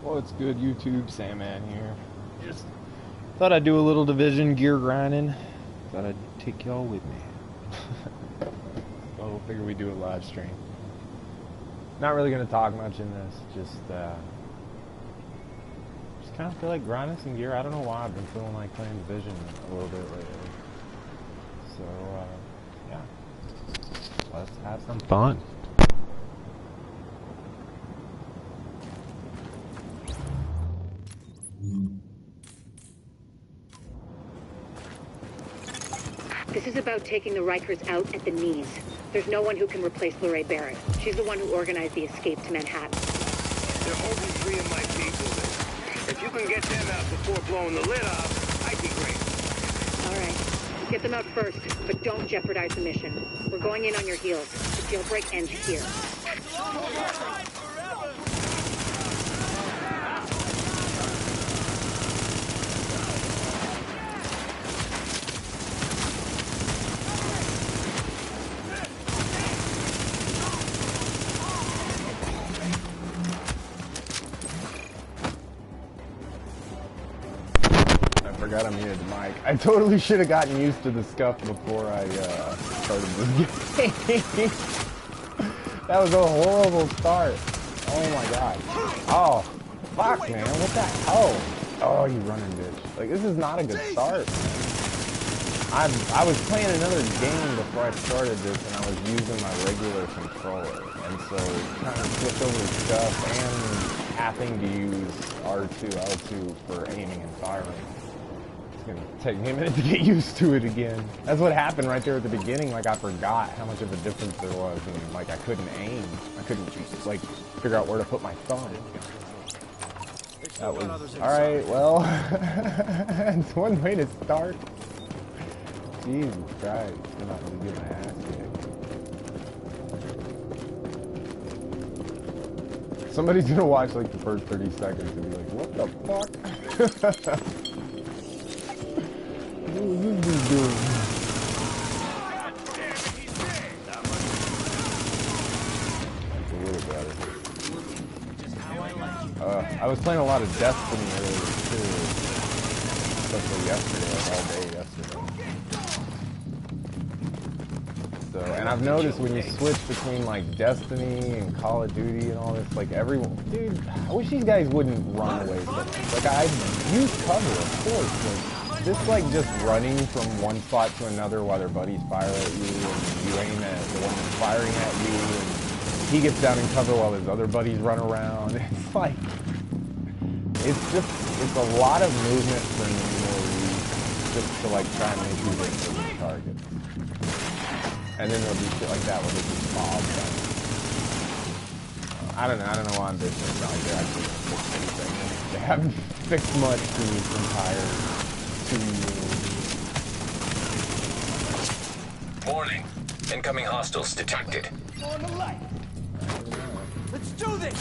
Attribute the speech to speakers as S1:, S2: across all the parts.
S1: What's good, YouTube? Sandman here. Just thought I'd do a little Division gear grinding. Thought I'd take y'all with me. Well, figure we do a live stream. Not really gonna talk much in this. Just kind of feel like grinding some gear. I don't know why I've been feeling like playing Division a little bit lately. So yeah, let's have some fun.
S2: This is about taking the Rikers out at the knees. There's no one who can replace Lorraine Barrett. She's the one who organized the escape to Manhattan.
S3: They're holding 3 of my people. If you can get them out before blowing the lid off, I'd be great.
S2: All right. Get them out first, but don't jeopardize the mission. We're going in on your heels. The jailbreak ends here.
S1: I muted the mic. I totally should have gotten used to the scuff before I started this game. That was a horrible start. Oh my god. Oh, fuck, man. What the hell? Oh, you running bitch. Like, this is not a good start, man. I was playing another game before I started this, and I was using my regular controller. And so, trying to switch over to scuff and having to use R2, L2 for aiming and firing. It's gonna take me a minute to get used to it again. That's what happened right there at the beginning. Like, I forgot how much of a difference there was, and like I couldn't aim. I couldn't like figure out where to put my thumb. That was all right. Well, it's one way to start. Jesus Christ, I'm not gonna get my ass kicked. Somebody's gonna watch like the first 30 seconds and be like, "What the fuck?" What is this doing? That's a little better. I was playing a lot of Destiny earlier too, especially yesterday, like all day yesterday. So, and I've noticed when you switch between like Destiny and Call of Duty and all this, like everyone, dude, I wish these guys wouldn't run away so much. Like, I use cover, of course, like, this like just running from one spot to another while their buddies fire at you, and you aim at the one that's firing at you, and he gets down in cover while his other buddies run around. It's like, it's a lot of movement for me, just to like try and make you hit certain targets. And then there'll be shit like that where they just bob them. I don't know why I'm bitching about it. They're actually gonna fix anything. They haven't fixed much through this entire 2 years.
S4: Warning. Incoming hostiles detected.
S5: On the light. Let's do this.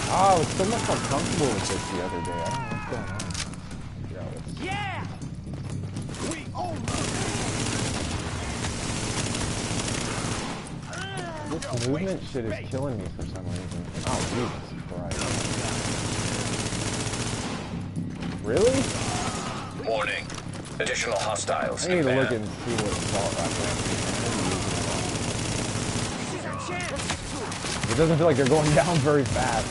S1: Oh, I was so much more comfortable with this the other day. I don't know what's going on.
S5: Yeah. We own
S1: this movement shit is killing me for some reason. Oh, Jesus Christ. Really?
S4: Warning. Additional hostiles.
S1: I need to look
S4: inbound.
S1: and see what assault rifle. It doesn't feel like they're going down very fast.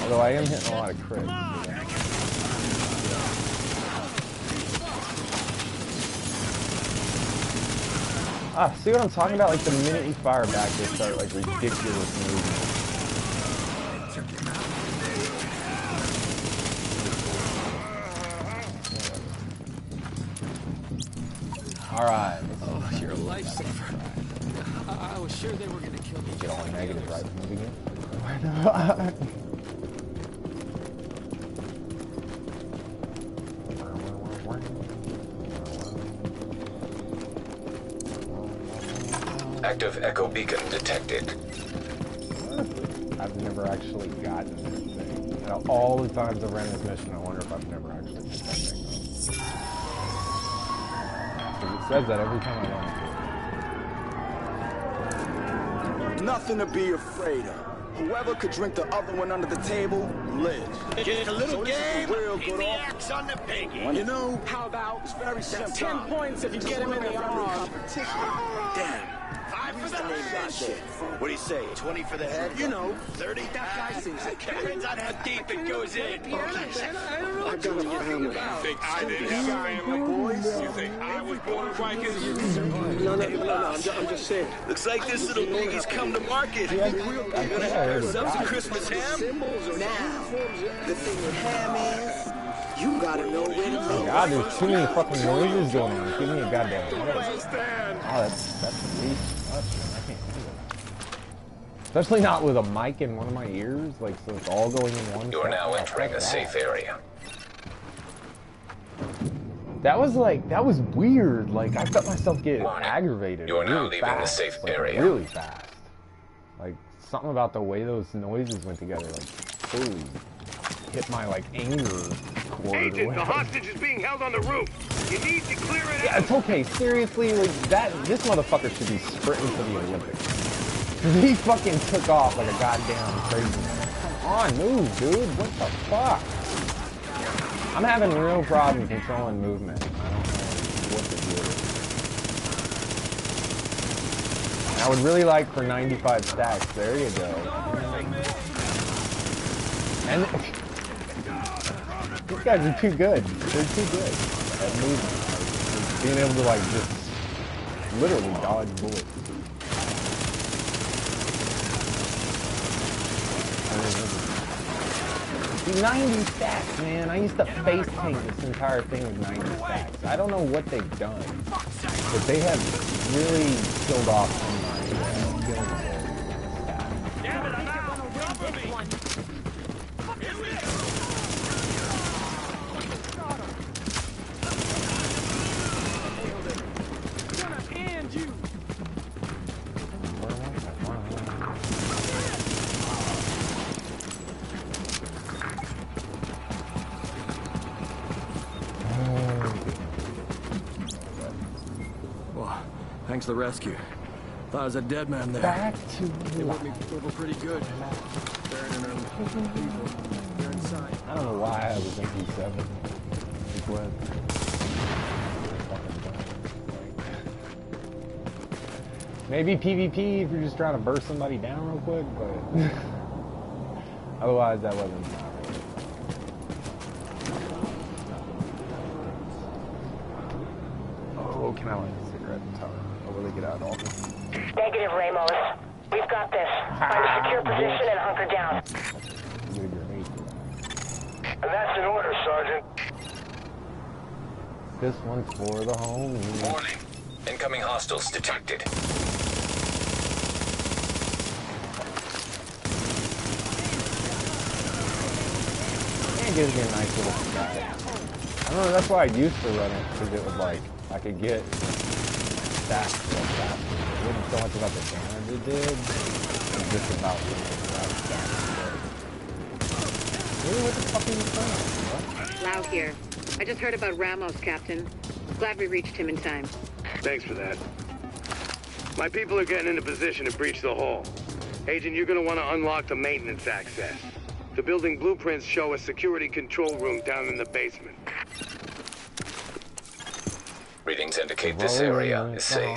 S1: Although I am hitting a lot of crits. Ah, see what I'm talking about? Like, the minute you fire back, they start, like, ridiculous movement. Alright.
S5: Oh, you're a lifesaver. I was sure they were gonna kill me.
S1: Get all negative right from the beginning. Why not?
S4: Active echo beacon detected.
S1: I've never actually gotten this thing. Out of all the times I've ran this mission, I wonder if I've never actually hit that thing. Because it says that every time I run
S6: Nothing to be afraid of. Whoever could drink the other one under the table lives.
S3: Just a little
S6: So this is
S3: game.
S6: a real
S3: Keep
S6: good
S3: the
S6: offer.
S3: axe on the piggy.
S6: You know, how about it's very simple.
S5: 10 points if you get him in the arm.
S3: Damn. 5 for the head.
S6: Shit. What do you say?
S3: 20 for the head.
S6: You know,
S3: 30.
S6: that guy seems like
S3: Depends on how deep it goes in.
S6: I got a family.
S3: You think I didn't have a family?
S6: Boys.
S3: You think I was born Rikers?
S6: No, I'm just saying.
S3: Looks like this little piggy's come to market.
S1: Yeah,
S3: We're gonna have ourselves a Christmas ham.
S6: Now, the thing with ham is, you gotta know when to go.
S1: God, there's too many fucking noises going on. Give me a goddamn minute. Oh, that's the least much, man. I can't handle that. Especially not with a mic in one of my ears, like, so it's all going in one.
S4: You are now
S1: Oh,
S4: entering
S1: fuck
S4: a safe
S1: that.
S4: area.
S1: That was weird. Like, I felt myself get
S4: Warning.
S1: aggravated.
S4: You are now
S1: really
S4: leaving the
S1: fast,
S4: safe
S1: like,
S4: area.
S1: Really fast. Like, something about the way those noises went together, like, totally hit my, like, anger chord.
S3: Agent, the hostage is being held on the roof. You need to clear it
S1: Yeah,
S3: out.
S1: it's okay. Seriously, like, this motherfucker should be sprinting for the Olympics. He fucking took off like a goddamn crazy man. Come on, move, dude. What the fuck? I'm having real problem controlling movement. I don't know what to do. I would really like for 95 stacks. There you go. And these guys are too good. They're too good at movement. Like, being able to, like, just literally dodge bullets. 90 stacks, man. I used to face paint this entire thing with 90 stacks. I don't know what they've done, but they have really killed off some of my killing stats.
S3: Damn it, I'm out. Cover me.
S5: Gonna end you.
S7: Well, thanks for the rescue. Thought I was a dead man there.
S1: Back to
S7: They worked me over pretty good. Burying them people. They're inside.
S1: I don't know why I was in P7. Just went. Maybe PvP if you're just trying to burst somebody down real quick, but otherwise that wasn't. Oh, can I light a cigarette and tell I'll really get out of office?
S8: Negative, Ramos. We've got this. Find a secure position and hunker down.
S1: I'm gonna grenade for that.
S3: And that's an order, Sergeant.
S1: This one's for the home.
S4: Warning. Incoming hostiles detected.
S1: It gives me a nice little sky. I remember that's why I used to run it, because it was like, I could get stats so fast. It wasn't so much about the damage it did, it was just about the stats. Really, what the fuck are you saying? What?
S2: Lau here. I just heard about Ramos, Captain. Glad we reached him in time.
S3: Thanks for that. My people are getting into position to breach the hall. Agent, you're gonna want to unlock the maintenance access. The building blueprints show a security control room down in the basement.
S4: Readings indicate this area is safe.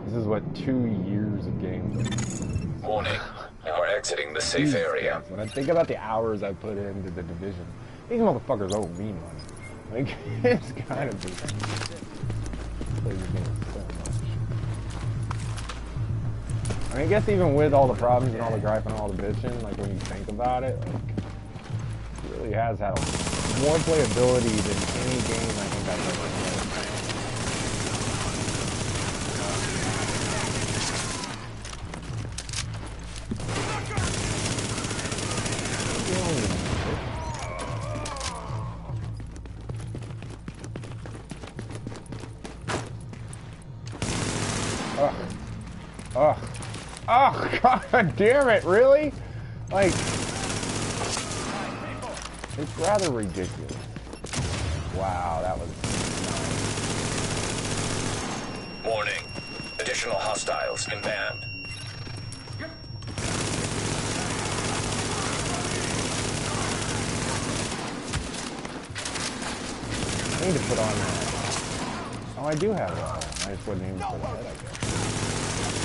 S1: This is what, 2 years of gameplay.
S4: Warning. You are exiting the safe area.
S1: When I think about the hours I put into the Division, these motherfuckers owe me money. Like, it's kind of just play the game so much. I mean, I guess even with all the problems and all the gripe and all the bitching, like when you think about it, like, it really has had more playability than any game I think I've ever played. Ugh. Oh, god damn it, really? Like, it's rather ridiculous. Wow, that was
S4: Warning. Additional hostiles inbound.
S1: I need to put on that. Oh, I do have one. I just wasn't aiming for the head, I guess.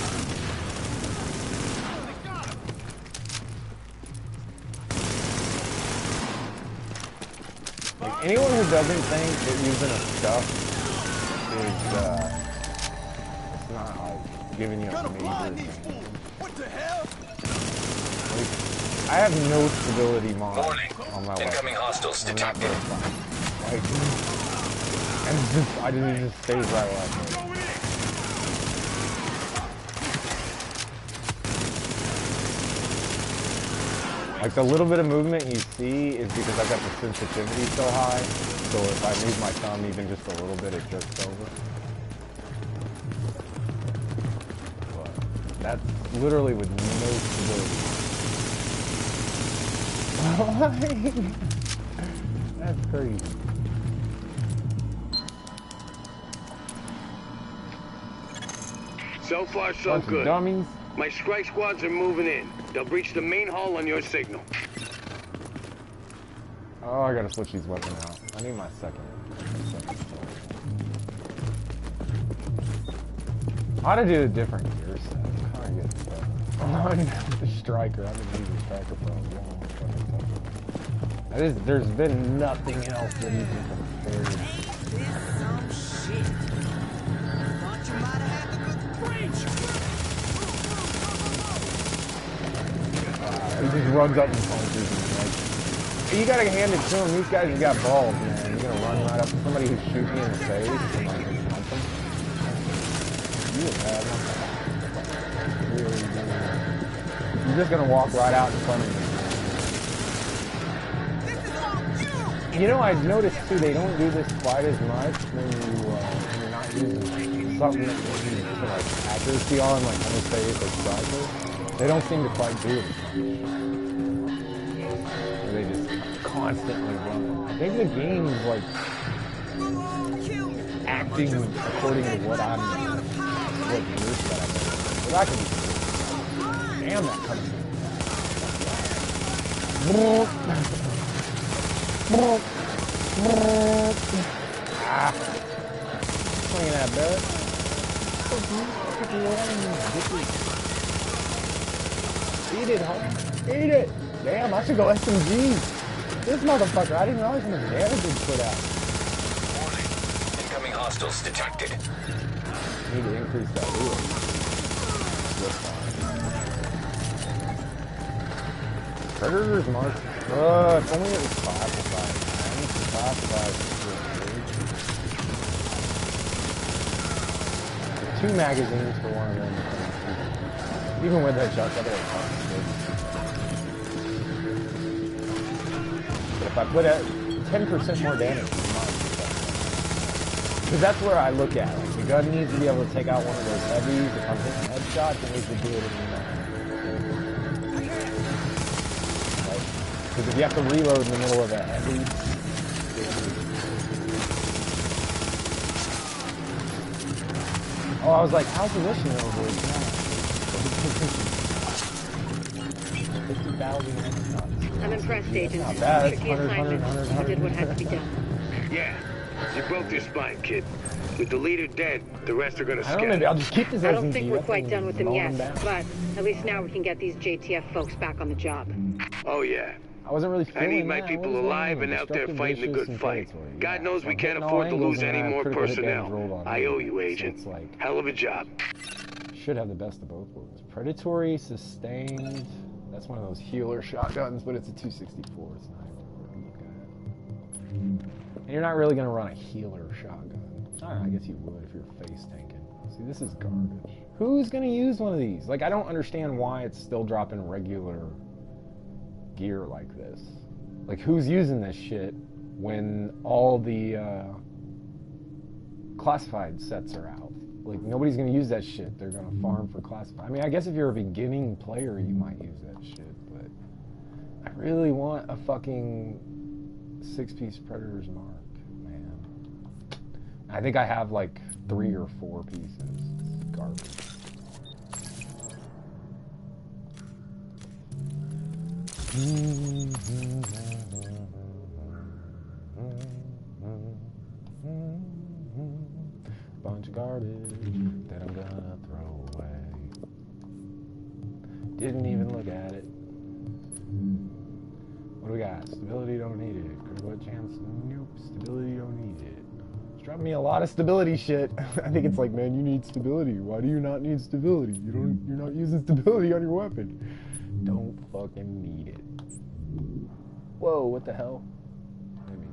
S1: Like, anyone who doesn't think that using a stuff is, it's not, like, giving you a major advantage.
S7: What the hell?
S1: Like, I have no stability mod
S4: Warning.
S1: on my
S4: Incoming
S1: weapon.
S4: hostiles
S1: I'm not
S4: detected.
S1: very fun. Like, and it just stays right where I put it. Like, the little bit of movement you see is because I've got the sensitivity so high, so if I move my thumb even just a little bit, it jerks over. But that's literally with no stability. That's crazy.
S3: So far, so
S1: Bunch of
S3: good.
S1: dummies.
S3: My strike squads are moving in. They'll breach the main hall on your signal.
S1: Oh, I gotta switch these weapons out. I need my second. I ought to do a different gear set. Kind of good stuff. I'm the striker. I've been using striker for a long fucking time. There's been nothing else that even compared. He just runs up and punches me. Like, you gotta hand it to him. These guys have got balls, man. You're gonna run right up to somebody who's shooting you in the face and like punch them. You a bad one. Really, really. You're just gonna walk right out in front of me. You know, I've noticed too. They don't do this quite as much when you're not using something that you need for like accuracy on, like I'm gonna say it's a striker. They don't seem to quite do it. They just constantly run. I think the game is like acting according to what I'm, what you're set up. But that could be cool. Damn, that comes in. Ah. Swinging that barrel. Eat it, homie. Eat it. Damn, I should go SMG. This motherfucker, I didn't realize how much damage it put out.
S4: Warning. Incoming hostiles detected.
S1: Need to increase that wheel. Predator's Mark. If only it was classified. I need to classify it. 2 magazines for one of them. Even with headshots, I bet it costs good. But if I put a 10% more damage, because that's where I look at it. Like, the gun needs to be able to take out one of those heavies. If I'm hitting headshots, it needs to do it in the because if you have to reload in the middle of a heavy, oh, I was like, how's the mission over? 50,000 headshots.
S2: I'm impressed, Agent.
S1: Not bad. It's
S2: Tricky
S1: 100,
S2: assignment. You did what had to be done.
S3: Yeah, you broke your spine, kid. With the leader dead, the rest are gonna
S1: I don't know,
S3: scatter.
S1: maybe I'll just keep this
S2: I
S1: SMG.
S2: don't think we're
S1: up
S2: quite
S1: and
S2: done with them
S1: mow
S2: yet,
S1: down.
S2: but at least now we can get these JTF folks back on the job.
S3: Oh yeah.
S1: I wasn't really
S3: I
S1: feeling
S3: need my
S1: that.
S3: people
S1: was
S3: alive
S1: only
S3: and out there
S1: destructive
S3: fighting a
S1: vicious
S3: good
S1: and
S3: fight.
S1: territory.
S3: God
S1: Yeah,
S3: knows we
S1: I'm
S3: can't
S1: hitting all
S3: afford to
S1: angles
S3: lose
S1: and I
S3: any
S1: have
S3: more
S1: critical hit damage
S3: personnel.
S1: rolled on
S3: I
S1: me.
S3: owe you,
S1: So
S3: Agent.
S1: it's like,
S3: Hell of a job.
S1: should have the best of both worlds. Predatory, sustained. That's one of those healer shotguns, but it's a 264. It's not even really look at it. And you're not really going to run a healer shotgun. I guess you would if you're face tanking. See, this is garbage. Who's going to use one of these? Like, I don't understand why it's still dropping regular gear like this. Like, who's using this shit when all the classified sets are out? Like, nobody's going to use that shit. They're going to farm for classified. I mean, I guess if you're a beginning player, you might use that shit, but I really want a fucking 6-piece Predator's Mark, man. I think I have like 3 or 4 pieces. It's garbage. Bunch of garbage that I'm gonna throw away. Didn't even look at it. What do we got? Stability, don't need it. Critical chance, nope. Stability, don't need it. It's dropping me a lot of stability shit. I think it's like, man, you need stability. Why do you not need stability? You're not using stability on your weapon. Don't fucking need it. Whoa, what the hell? Let me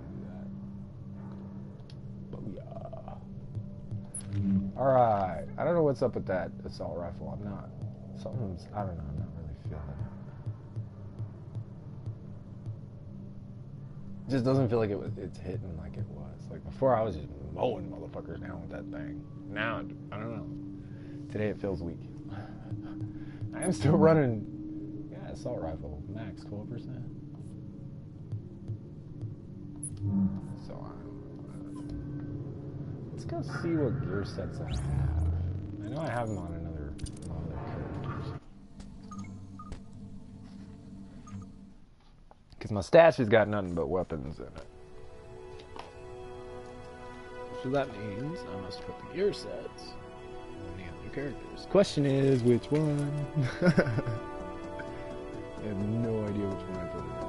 S1: do that. Booyah. Alright. I don't know what's up with that assault rifle. I'm not. I don't know. I'm not really feeling it. It just doesn't feel like it's hitting like it was. Like before, I was just mowing motherfuckers down with that thing. Now, I don't know. Today it feels weak. I am still running, yeah, assault rifle, max 12%. So let's go see what gear sets I have. I know I have them on other characters. Because my stash has got nothing but weapons in it. So that means I must put the gear sets on the other characters. Question is, which one? I have no idea which one I put it on.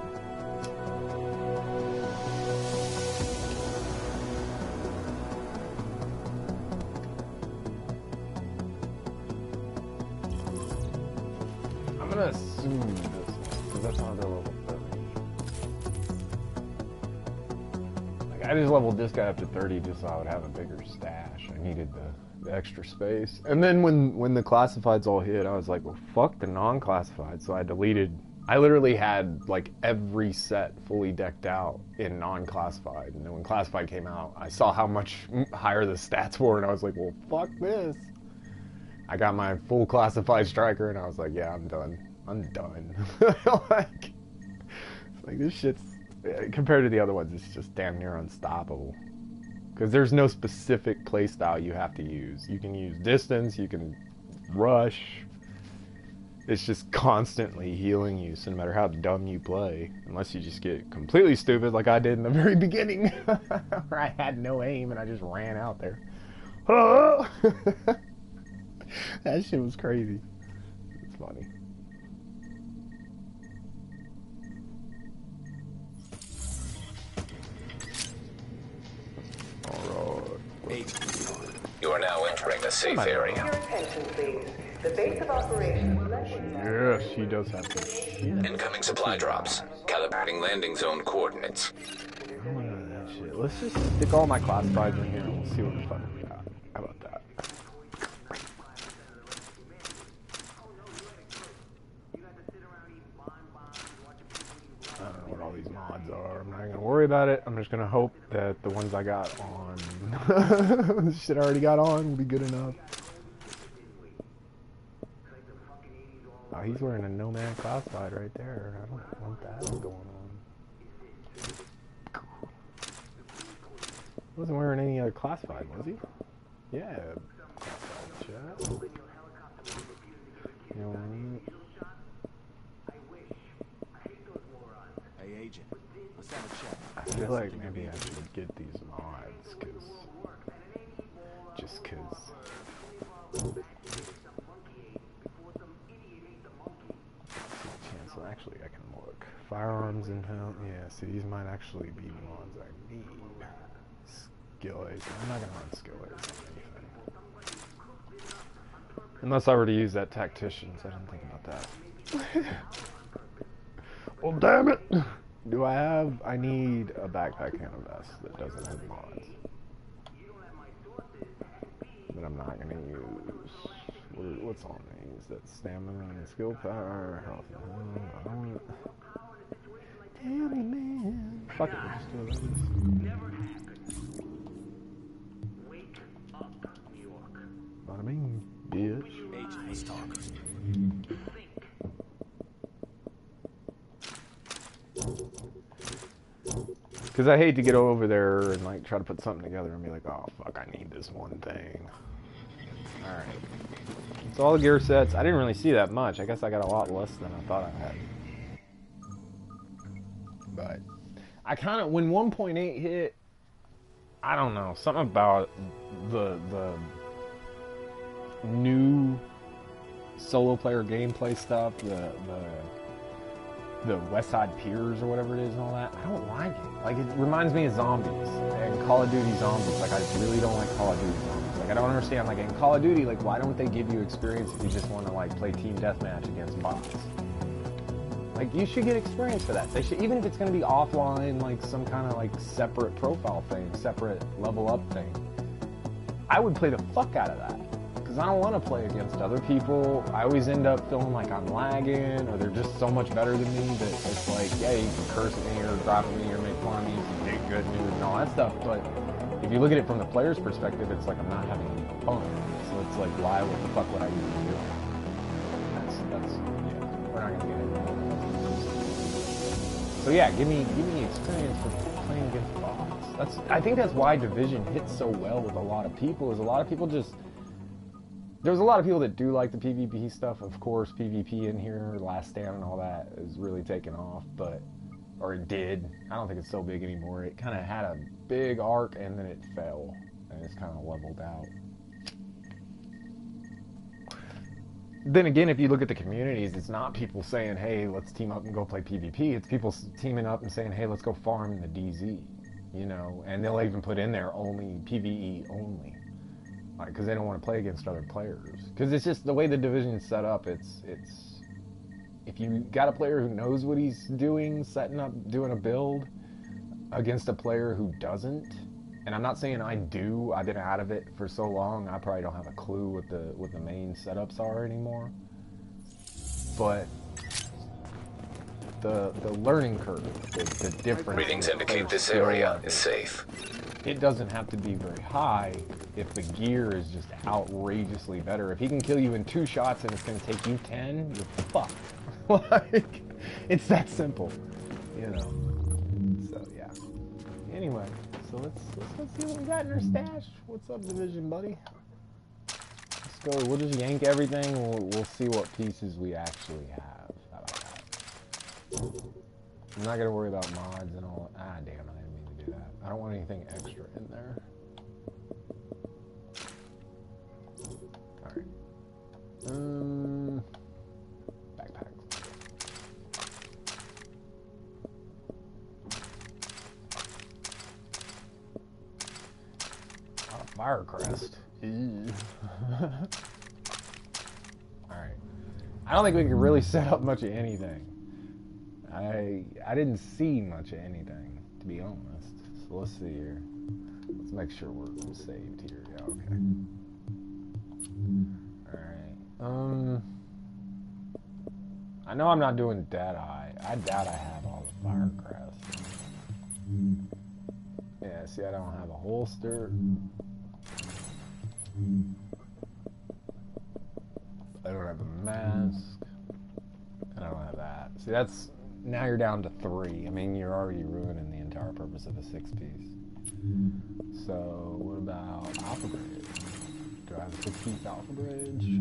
S1: I'm gonna assume this one, because that's on their level 30. Like, I just leveled this guy up to 30 just so I would have a bigger stash. I needed the extra space. And then when the classifieds all hit, I was like, well, fuck the non-classified. So I deleted. I literally had like every set fully decked out in non-classified. And then when classified came out, I saw how much higher the stats were, and I was like, well, fuck this. I got my full classified striker, and I was like, yeah, I'm done. I'm done. like this shit's, compared to the other ones, it's just damn near unstoppable. Because there's no specific playstyle you have to use. You can use distance, you can rush. It's just constantly healing you, so no matter how dumb you play, unless you just get completely stupid like I did in the very beginning, where I had no aim and I just ran out there. Oh! That shit was crazy. It's funny. Alright.
S4: You are now entering the safe area.
S8: Your attention, please. The base of operation will let you know.
S1: Yes, she does have to.
S4: Incoming supply drops. Calibrating landing zone coordinates.
S1: That shit. Let's just stick all my classifieds in here and we'll see what the fuck we got. How about that? I don't know what all these mods are. I'm not gonna worry about it. I'm just gonna hope that the ones I got on, the shit I already got on, will be good enough. Oh, he's wearing a Nomad classified right there. I don't want that going on. He wasn't wearing any other classified, was he? Yeah. Chat. You know what I mean?
S7: Hey, Agent. Let's have a chat.
S1: I feel like maybe I should get these mods, just cause. So actually I can look. Firearms and hell, yeah, see these might actually be the ones I need. Skill Ace, I'm not gonna run Skill Ace on anything. Unless I were to use that Tacticians, I didn't think about that. Well, damn it! Do I need a backpack and a vest that doesn't have mods. That I'm not gonna use. What's on these? That's stamina and skill power, health. I don't want it. Damn it, man. Fuck it, we'll just do this. Bada bing, bitch.
S7: Agent, let's talk.
S1: Because I hate to get over there and like try to put something together and be like, oh fuck, I need this one thing. Alright. So all the gear sets, I didn't really see that much. I guess I got a lot less than I thought I had. But I kind of, when 1.8 hit, I don't know, something about the new solo player gameplay stuff, the West Side Piers or whatever it is and all that, I don't like it. Like, it reminds me of zombies and Call of Duty zombies. Like, I really don't like Call of Duty zombies. Like, I don't understand, like, in Call of Duty, like, why don't they give you experience if you just want to, like, play team deathmatch against bots? Like, you should get experience for that. They should, even if it's going to be offline, like, some kind of, like, separate profile thing, separate level up thing. I would play the fuck out of that. Because I don't want to play against other people. I always end up feeling like I'm lagging, or they're just so much better than me that it's like, yeah, you can curse at me or drop at me or make fun of me, you can get good news and all that stuff. But if you look at it from the player's perspective, it's like I'm not having any fun. So it's like, why, what the fuck would I even do? That's yeah, we're not gonna get into that. So yeah, give me experience for playing against bots. I think that's why Division hits so well with a lot of people. Is a lot of people just. There's a lot of people that do like the PvP stuff. Of course, PvP in here, Last Stand and all that is really taken off, or it did. I don't think it's so big anymore. It kind of had a big arc and then it fell and it's kind of leveled out. Then again, if you look at the communities, it's not people saying, hey, let's team up and go play PvP. It's people teaming up and saying, hey, let's go farm in the DZ, you know, and they'll even put in there only PvE only. Because they don't want to play against other players. Because it's just the way the division's set up. It's if you got a player who knows what he's doing, doing a build against a player who doesn't. And I'm not saying I do. I've been out of it for so long. I probably don't have a clue what the main setups are anymore. But the learning curve, the difference.
S4: Readings indicate this area is safe.
S1: It doesn't have to be very high if the gear is just outrageously better. If he can kill you in 2 shots and it's going to take you 10, you're fucked. Like, it's that simple, you know. So yeah. Anyway, so let's see what we got in our stash. What's up, Division, buddy? Let's go. We'll just yank everything. We'll see what pieces we actually have. How about that? I'm not gonna worry about mods and all. Ah, damn it. I don't want anything extra in there. Alright. Backpacks. Oh, Firecrest. Alright. I don't think we can really set up much of anything. I didn't see much of anything, to be honest. So let's see here. Let's make sure we're saved here. Yeah, okay. Alright. I know I'm not doing Deadeye. I doubt I have all the Firecrest. Yeah, see, I don't have a holster. I don't have a mask. And I don't have that. See, that's... Now you're down to 3. I mean, you're already ruining the entire purpose of a 6-piece. So, what about Alpha Bridge? Do I have a 6-piece Alpha Bridge?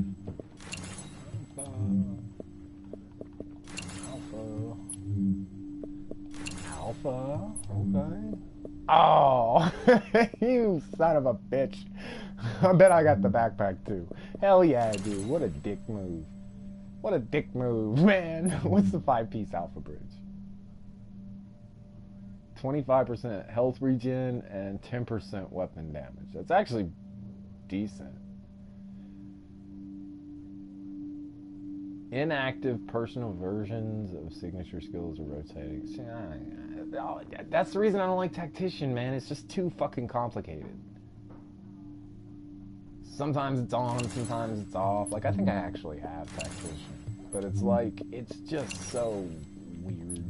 S1: Alpha. Okay. Oh, you son of a bitch. I bet I got the backpack too. Hell yeah, dude. What a dick move. What a dick move, man. What's the 5-piece Alpha Bridge? 25% health regen and 10% weapon damage. That's actually decent. Inactive personal versions of signature skills are rotating. That's the reason I don't like Tactician, man. It's just too fucking complicated. Sometimes it's on, sometimes it's off. Like, I think I actually have Tactician. But it's like, it's just so weird.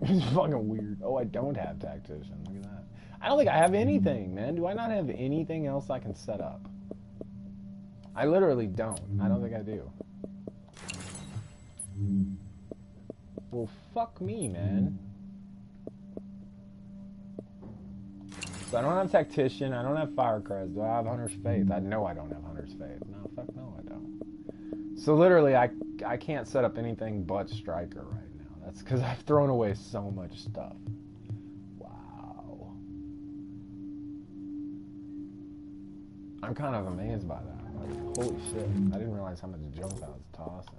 S1: It's fucking weird. Oh, I don't have Tactician. Look at that. I don't think I have anything, man. Do I not have anything else I can set up? I literally don't. I don't think I do. Well, fuck me, man. So I don't have Tactician, I don't have Firecrest. Do I have Hunter's Faith? I know I don't have Hunter's Faith. No, fuck no, I don't. So literally, I can't set up anything but Striker right now. That's because I've thrown away so much stuff. Wow. I'm kind of amazed by that. Like, holy shit. I didn't realize how much junk I was tossing.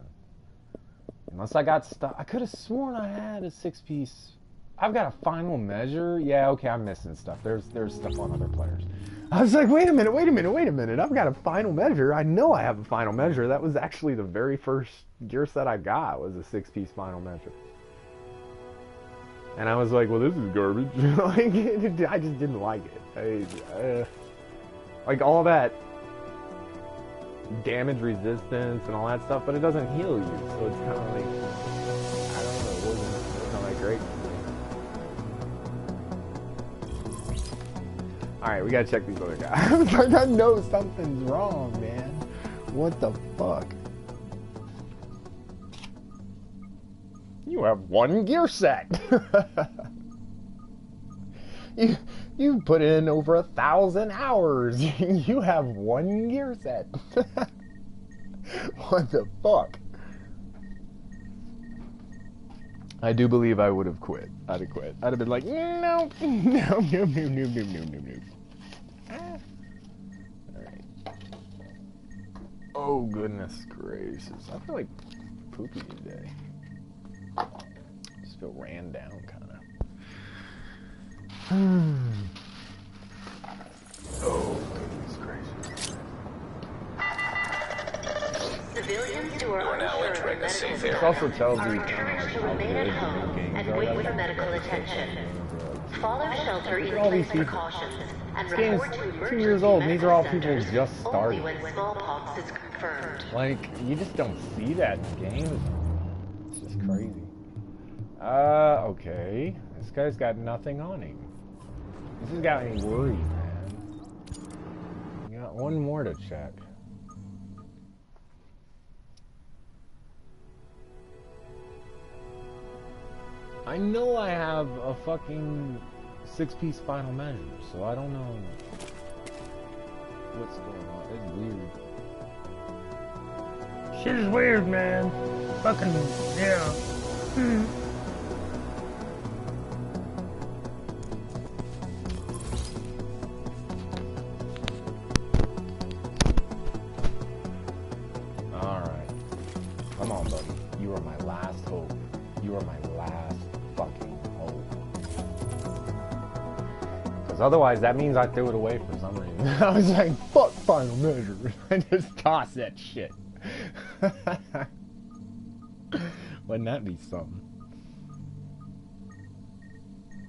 S1: Unless I got stuff. I could have sworn I had a 6-piece. I've got a final measure. Yeah, okay, I'm missing stuff. There's stuff on other players. I was like, wait a minute. I've got a final measure. I know I have a final measure. That was actually the very first gear set I got was a 6-piece final measure. And I was like, well, this is garbage. Like, I just didn't like it. Like all that damage resistance and all that stuff, but it doesn't heal you. So it's kind of like, I don't know, it wasn't all that great. Alright, we gotta check these other guys. I was like, I know something's wrong, man. What the fuck? You have one gear set. You put in over 1,000 hours. You have one gear set. What the fuck? I do believe I would have quit. I'd have quit. I'd have been like, no. Alright. Oh, goodness gracious. I feel like poopy today. Just feel ran down, kind of. Oh, goodness gracious.
S8: Civilians who are
S4: now entering a safe
S1: It
S4: area.
S1: also tells you
S8: are
S1: kind
S8: encouraged
S1: of
S8: to
S1: like
S8: remain
S1: how
S8: at
S1: good the
S8: home
S1: new games
S8: and
S1: are.
S8: wait
S1: Like,
S8: for medical attention. Follow shelter in
S1: Look at all these
S8: place
S1: people.
S8: precautions and
S1: This game's
S8: report to
S1: 2
S8: emergency
S1: years old, and these are all
S8: medical
S1: people
S8: centers
S1: just
S8: only
S1: starting.
S8: when smallpox is confirmed.
S1: Like, you just don't see that in games. It's just crazy. Okay. This guy's got nothing on him. This has got me worried, man. You got one more to check. I know I have a fucking 6-piece final measure, so I don't know what's going on. It's weird. Shit is weird, man. Fucking, yeah. Alright. Come on, buddy. You are my last hope. You are my last fucking hope. Because otherwise, that means I threw it away for some reason. I was like, fuck final measure. I just tossed that shit. Wouldn't that be something?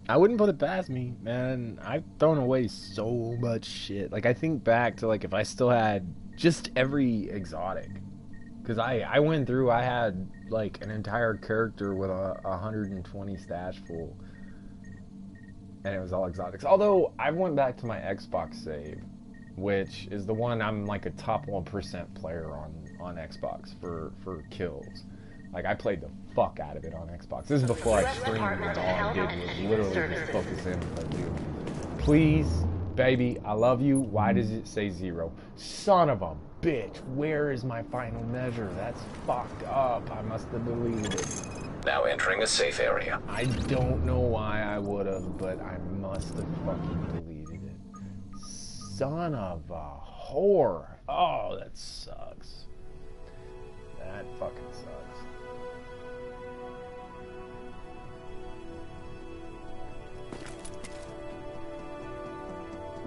S1: I wouldn't put it past me, man. I've thrown away so much shit. Like, I think back to, like, if I still had just every exotic. Because I went through, I had, like, an entire character with a 120 stash full. And it was all exotics. Although, I went back to my Xbox save, which is the one I'm, like, a top 1% player on Xbox for kills. Like, I played the fuck out of it on Xbox. This is before I streamed, and all I did was literally just focus in with a dude. Please, baby, I love you. Why does it say 0? Son of a bitch, where is my final measure? That's fucked up. I must have deleted it.
S4: Now entering a safe area.
S1: I don't know why I would have, but I must have fucking deleted it. Son of a whore. Oh, that sucks. That fucking sucks.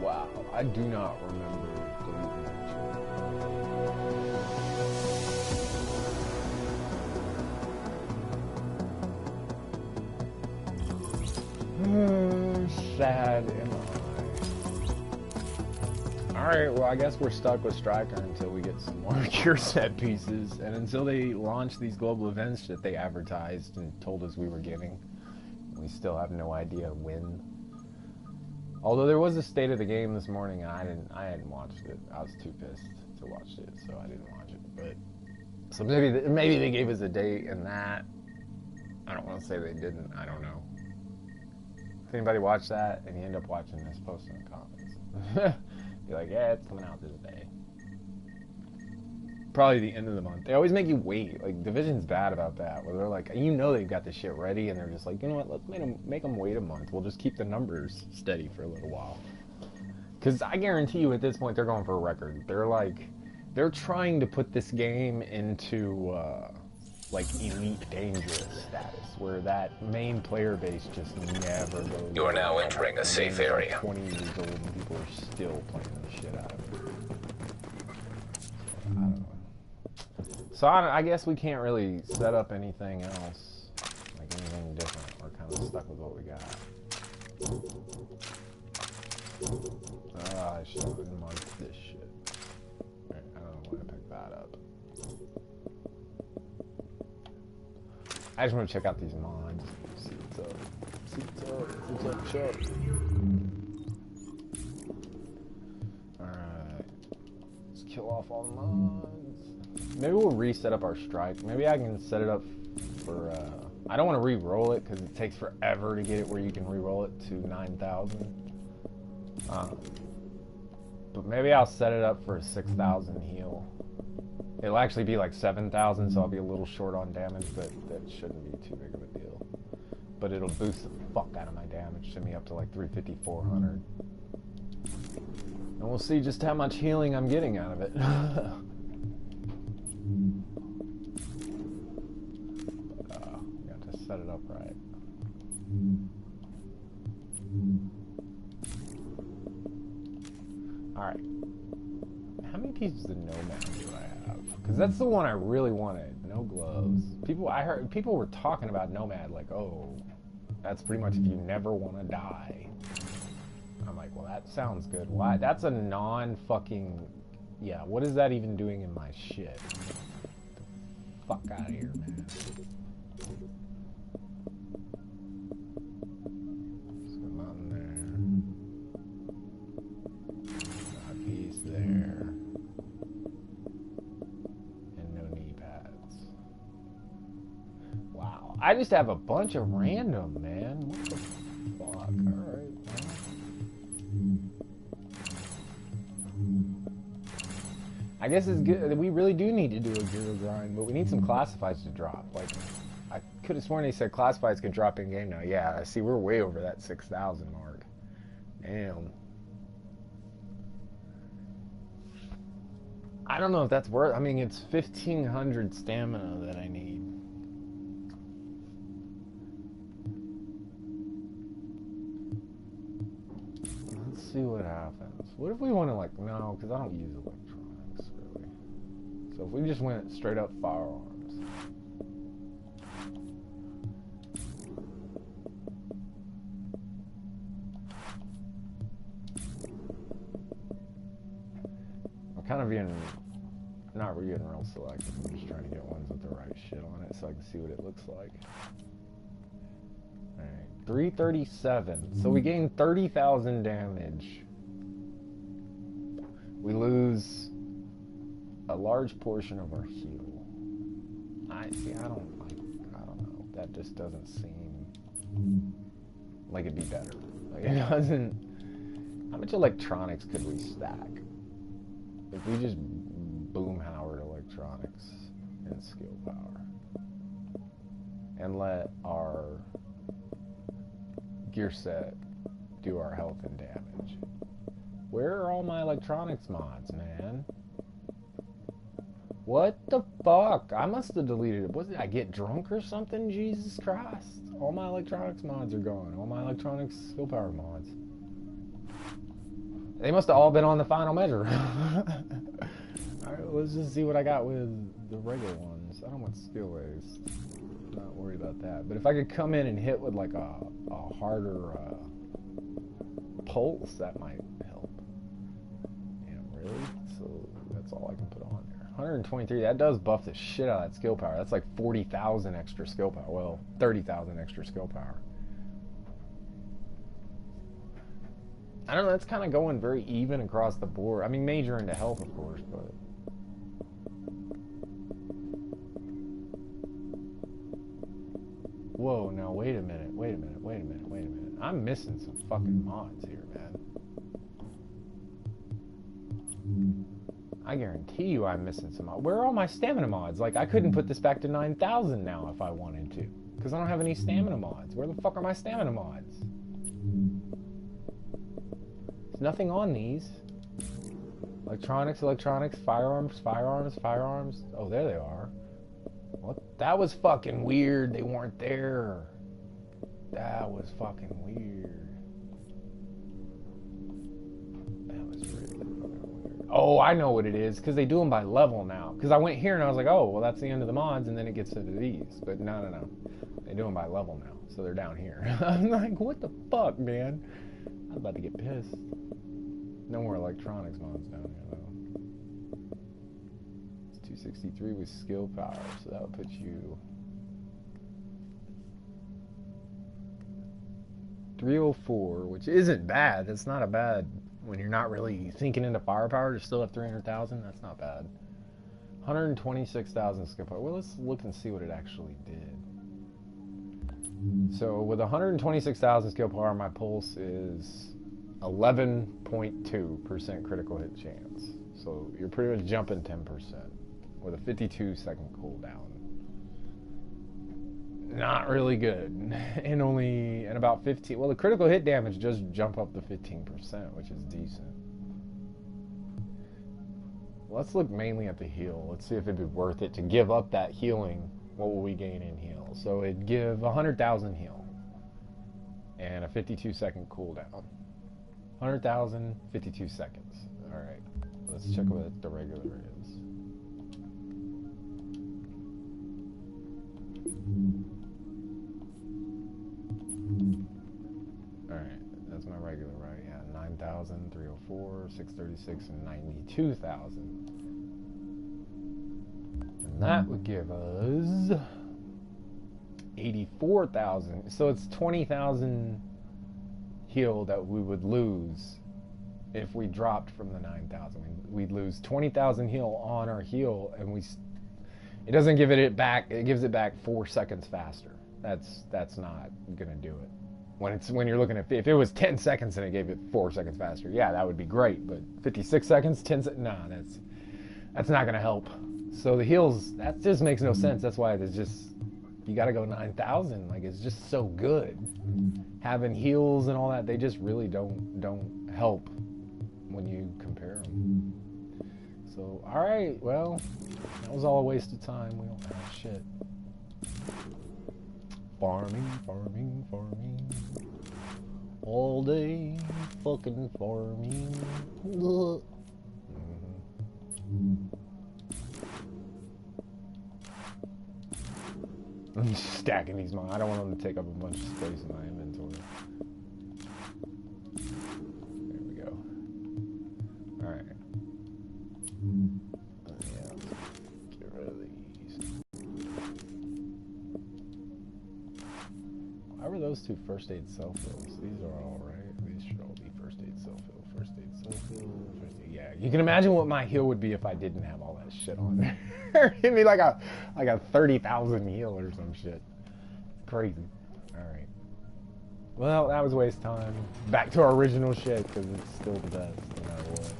S1: Wow, I do not remember deleting that shit. Sad am I. Alright, well I guess we're stuck with Striker until we get some more gear set pieces, and until they launch these global events that they advertised and told us we were getting. We still have no idea when. Although there was a state of the game this morning, and I hadn't watched it. I was too pissed to watch it, so I didn't watch it. But so maybe they gave us a date, and that I don't want to say they didn't. I don't know. If anybody watched that and you end up watching this, post in the comments. Be like, yeah, it's coming out this day. Probably the end of the month. They always make you wait. Like, Division's bad about that. Where they're like, you know they've got the shit ready, and they're just like, you know what, let's make them wait a month. We'll just keep the numbers steady for a little while. Because I guarantee you at this point they're going for a record. They're trying to put this game into, like, Elite Dangerous status, where that main player base just never goes.
S4: You are now entering a safe area.
S1: 20 years old and people are still playing the shit out of it. I don't know. So I guess we can't really set up anything else, like anything different. We're kind of stuck with what we got. I should have marked this shit. Right, I don't want to pick that up. I just want to check out these mods. See what's up. See what's up, Chuck. Alright. Let's kill off all the mods. Maybe we'll reset up our strike. Maybe I can set it up for, I don't want to re-roll it because it takes forever to get it where you can re-roll it to 9,000. But maybe I'll set it up for a 6,000 heal. It'll actually be like 7,000, so I'll be a little short on damage, but that shouldn't be too big of a deal. But it'll boost the fuck out of my damage, send me up to like 350, 400. And we'll see just how much healing I'm getting out of it. Got to set it up right. Alright. How many pieces of Nomad do I have? Because that's the one I really wanted. No gloves. I heard people were talking about Nomad like, oh, that's pretty much if you never want to die. I'm like, well, that sounds good. Why? That's a non-fucking... Yeah, what is that even doing in my shit? Get the fuck out of here, man. Nothing there. Not a piece there. And no knee pads. Wow. I just have a bunch of random, man. What the fuck? Alright. I guess it's good. We really do need to do a zero grind, but we need some classifieds to drop. Like, I could have sworn they said classifieds can drop in game now. Yeah, I see we're way over that 6,000 mark. Damn. I don't know if that's worth. I mean, it's 1,500 stamina that I need. Let's see what happens. What if we want to, like, no, because I don't use electronics. So if we just went straight up firearms. I'm kind of being, not being real selective. I'm just trying to get ones with the right shit on it so I can see what it looks like. Alright, 337. So we gain 30,000 damage. We lose a large portion of our heal. I don't know. That just doesn't seem like it'd be better. Like, it doesn't. How much electronics could we stack if we just boom Howard electronics and skill power and let our gear set do our health and damage? Where are all my electronics mods, man? What the fuck? I must have deleted it. What did I get drunk or something? Jesus Christ. All my electronics mods are gone. All my electronics skill power mods. They must have all been on the final measure. Alright, let's just see what I got with the regular ones. I don't want skill waste. Not worried about that. But if I could come in and hit with like a harder pulse, that might help. Damn, really? So that's all I can put on there. 123, that does buff the shit out of that skill power. That's like 40,000 extra skill power. Well, 30,000 extra skill power. I don't know, that's kind of going very even across the board. I mean, major into health, of course, but... Whoa, now, wait a minute. I'm missing some fucking mods here, man. I guarantee you I'm missing some mods. Where are all my stamina mods? Like, I couldn't put this back to 9,000 now if I wanted to. Because I don't have any stamina mods. Where the fuck are my stamina mods? There's nothing on these. Electronics, firearms. Oh, there they are. What? That was fucking weird. They weren't there. That was fucking weird. That was really fucking weird. Oh, I know what it is. Because they do them by level now. Because I went here and I was like, oh, well, that's the end of the mods. And then it gets to these. But no. They do them by level now. So they're down here. I'm like, what the fuck, man? I was about to get pissed. No more electronics mods down here, though. It's 263 with skill power. So that would put you... 304, which isn't bad. That's not a bad... When you're not really thinking into firepower, to still have 300,000, that's not bad. 126,000 skill power. Well, let's look and see what it actually did. So with 126,000 skill power, my pulse is 11.2% critical hit chance. So you're pretty much jumping 10% with a 52-second cooldown. Not really good. And about 15... Well, the critical hit damage does jump up to 15%, which is decent. Let's look mainly at the heal. Let's see if it'd be worth it to give up that healing. What will we gain in heal? So it'd give 100,000 heal. And a 52-second cooldown. 100,000, 52 seconds. Alright. Let's check what the regular is. Alright, that's my regular, right? Yeah, 9,000, 304, 636, and 92,000. And that would give us 84,000. So it's 20,000 heal that we would lose if we dropped from the 9,000. We'd lose 20,000 heal on our heal, and it doesn't give it back. It gives it back 4 seconds faster. That's not gonna do it. When you're looking at, if it was 10 seconds and it gave it 4 seconds faster, yeah, that would be great. But 56 seconds, 10 seconds, nah, that's not gonna help. So the heals, that just makes no sense. That's why there's just, you gotta go 9,000. Like, it's just so good. Having heals and all that, they just really don't help when you compare them. So, alright, well, that was all a waste of time. We don't have shit. Farming. All day, fucking farming. I'm just stacking these mines. I don't want them to take up a bunch of space in my inventory. There we go. Alright. Yeah, get rid of these. Why were those two first aid self-fills? These are all right. These should all be first aid self-fill. First aid self-fill. Yeah, you can imagine what my heal would be if I didn't have all that shit on there. It'd be like a 30,000 heal or some shit. Crazy. Alright. Well, that was a waste of time. Back to our original shit, because it's still the best, no matter what.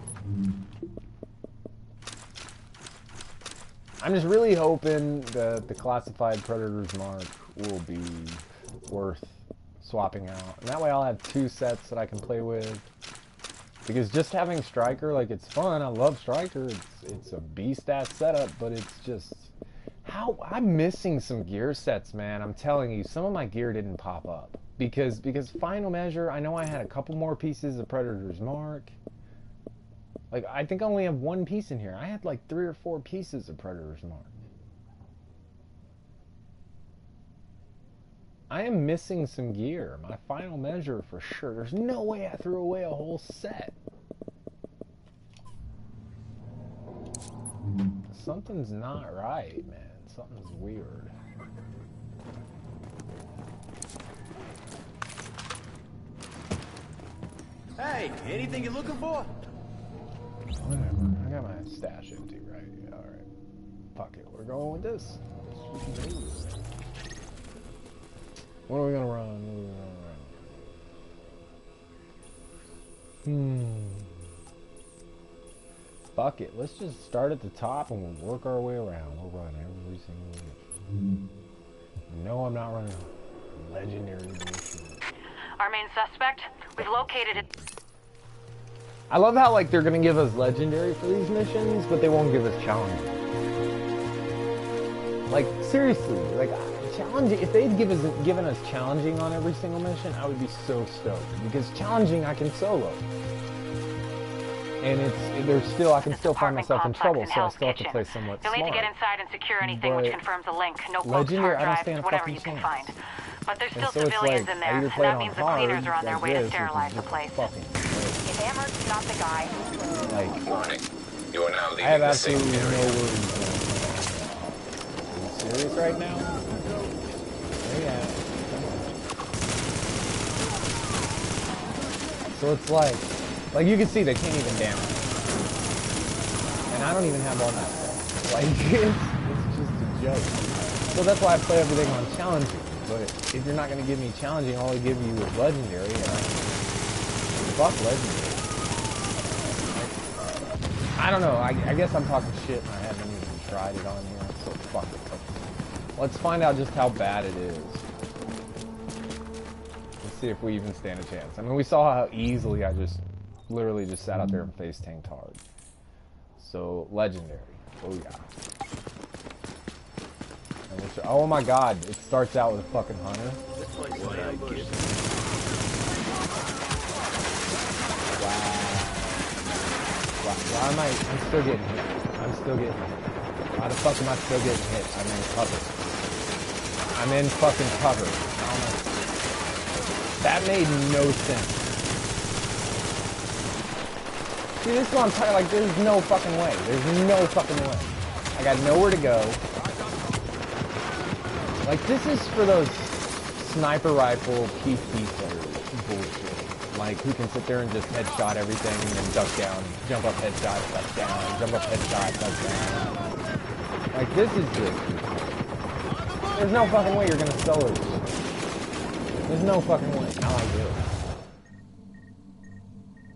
S1: I'm just really hoping that the classified Predator's Mark will be worth swapping out. And that way I'll have 2 sets that I can play with. Because just having Striker, like, it's fun. I love Striker. It's a B-stat setup, but it's just... I'm missing some gear sets, man. I'm telling you, some of my gear didn't pop up. Because Final Measure, I know I had a couple more pieces of Predator's Mark. Like, I think I only have 1 piece in here. I had like 3 or 4 pieces of Predator's Mark. I am missing some gear. My Final Measure for sure. There's no way I threw away a whole set. Something's not right, man. Something's weird.
S6: Hey, anything you're looking for?
S1: Whatever. I got my stash empty, right? Yeah, alright. Fuck it. We're going with this. What are we gonna run? Fuck it. Let's just start at the top and we'll work our way around. We'll run every single mission. No, I'm not running a legendary mission.
S8: Our main suspect, we've located it.
S1: I love how like they're gonna give us legendary for these missions, but they won't give us challenging. Like seriously, like challenging. If they'd given us challenging on every single mission, I would be so stoked because challenging I can solo. And there's still, I can still find myself in trouble, so I still have to play somewhat
S8: You'll
S1: smart.
S8: need to get inside and secure anything which confirms a link. Notebooks,
S1: legendary,
S8: hard
S1: I don't
S8: drives,
S1: stand a
S8: whatever
S1: fucking
S8: you can
S1: chance.
S8: find. But there's still
S1: And so it's
S8: civilians
S1: like,
S8: in
S1: I
S8: there,
S1: either
S8: and
S1: play it
S8: that
S1: on
S8: means the
S1: hard,
S8: cleaners are on their
S1: like
S8: way
S1: this,
S8: to
S1: which
S8: sterilize
S1: is
S8: the
S1: just
S8: place.
S1: fucking great.
S8: If Amherst's not the guy,
S1: Like,
S4: Warning. You are now
S1: I
S4: leaving
S1: have
S4: the safe
S1: absolutely no
S4: area.
S1: worries. Are you serious right now? Yeah. So it's like you can see they can't even damage. And I don't even have all that stuff. Like, it's just a joke. So that's why I play everything on challenging. But if you're not going to give me challenging, all I give you is legendary. Fuck legendary. I don't know. I guess I'm talking shit and I haven't even tried it on here. So fuck it. Let's find out just how bad it is. Let's see if we even stand a chance. I mean, we saw how easily I just literally just sat out there and face tanked hard. So legendary. Oh yeah. Oh my god, it starts out with a fucking hunter. Wow. Why am I'm still getting hit. I'm still getting hit. Why the fuck am I still getting hit? I'm in cover. I'm in fucking cover. I don't know. That made no sense. See, this is what I'm talking like, there's no fucking way. There's no fucking way. I got nowhere to go. Like, this is for those sniper rifle PC players bullshit. Like, who can sit there and just headshot everything and then duck down, jump up headshot, duck down, jump up headshot, duck down. Like, this is just... There's no fucking way you're gonna solo this shit. There's no fucking way. Now I do.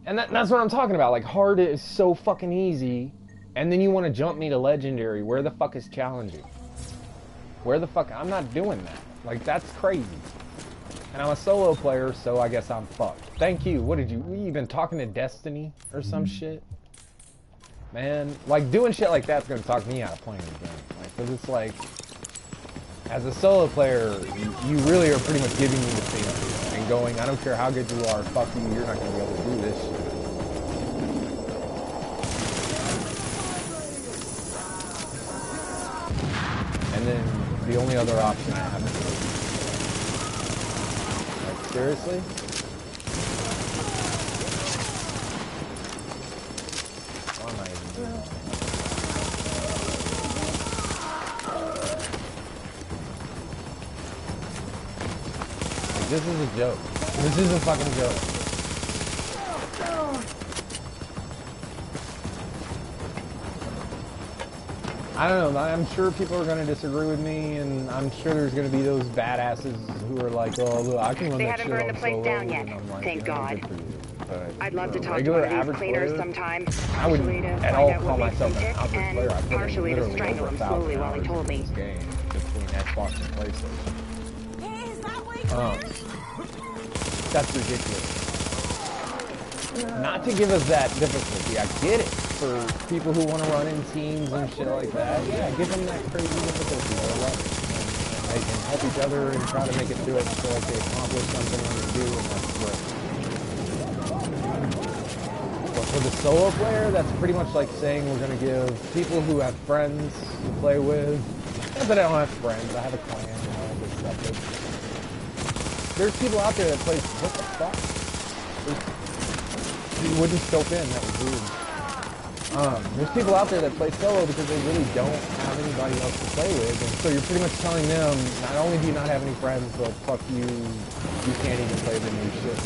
S1: And that's what I'm talking about. Like, hard is so fucking easy, and then you want to jump me to legendary. Where the fuck is challenging? Where the fuck? I'm not doing that. Like, that's crazy. And I'm a solo player, so I guess I'm fucked. Thank you. What did you been talking to Destiny or some shit? Man, like, doing shit like that's gonna talk me out of playing the game. Like, cause it's like, as a solo player, you really are pretty much giving me the finger and going, I don't care how good you are, fuck you, you're not gonna be able to do this shit. And then the only other option I have is like, seriously? Why am I even doing that? Like, this is a joke. This is a fucking joke. I don't know, I'm sure people are going to disagree with me, and I'm sure there's going to be those badasses who are like, oh, look, I can run
S2: They
S1: that
S2: haven't
S1: shit
S2: burned
S1: on
S2: the place
S1: solo,
S2: down yet,
S1: and I'm like,
S2: thank
S1: yeah,
S2: God.
S1: good for you. But
S2: I'd love to
S1: for a
S2: talk to one
S1: regular
S2: of these
S1: average
S2: cleaners
S1: player,
S2: sometime.
S1: I would
S2: Partially to
S1: at
S2: find
S1: all
S2: out
S1: call
S2: what makes them
S1: myself an
S2: tick,
S1: average
S2: and
S1: player. I put in
S2: partially to
S1: literally
S2: strangle
S1: over
S2: him
S1: 1,000
S2: slowly while he
S1: hours
S2: told
S1: in
S2: me.
S1: this game between Xbox and PlayStation. That's ridiculous. Not to give us that difficulty. I get it. For people who want to run in teams and shit like that, yeah, give them that crazy difficulty. I love it. And they can help each other and try to make it do it so like they accomplish something when they do, and that's great. But for the solo player, that's pretty much like saying we're going to give people who have friends to play with. Not that I don't have friends, I have a clan and all this stuff. But there's people out there that play, what the fuck? You wouldn't scope in, that was weird. There's people out there that play solo because they really don't have anybody else to play with, and so you're pretty much telling them, not only do you not have any friends, but fuck you, you can't even play the new shit.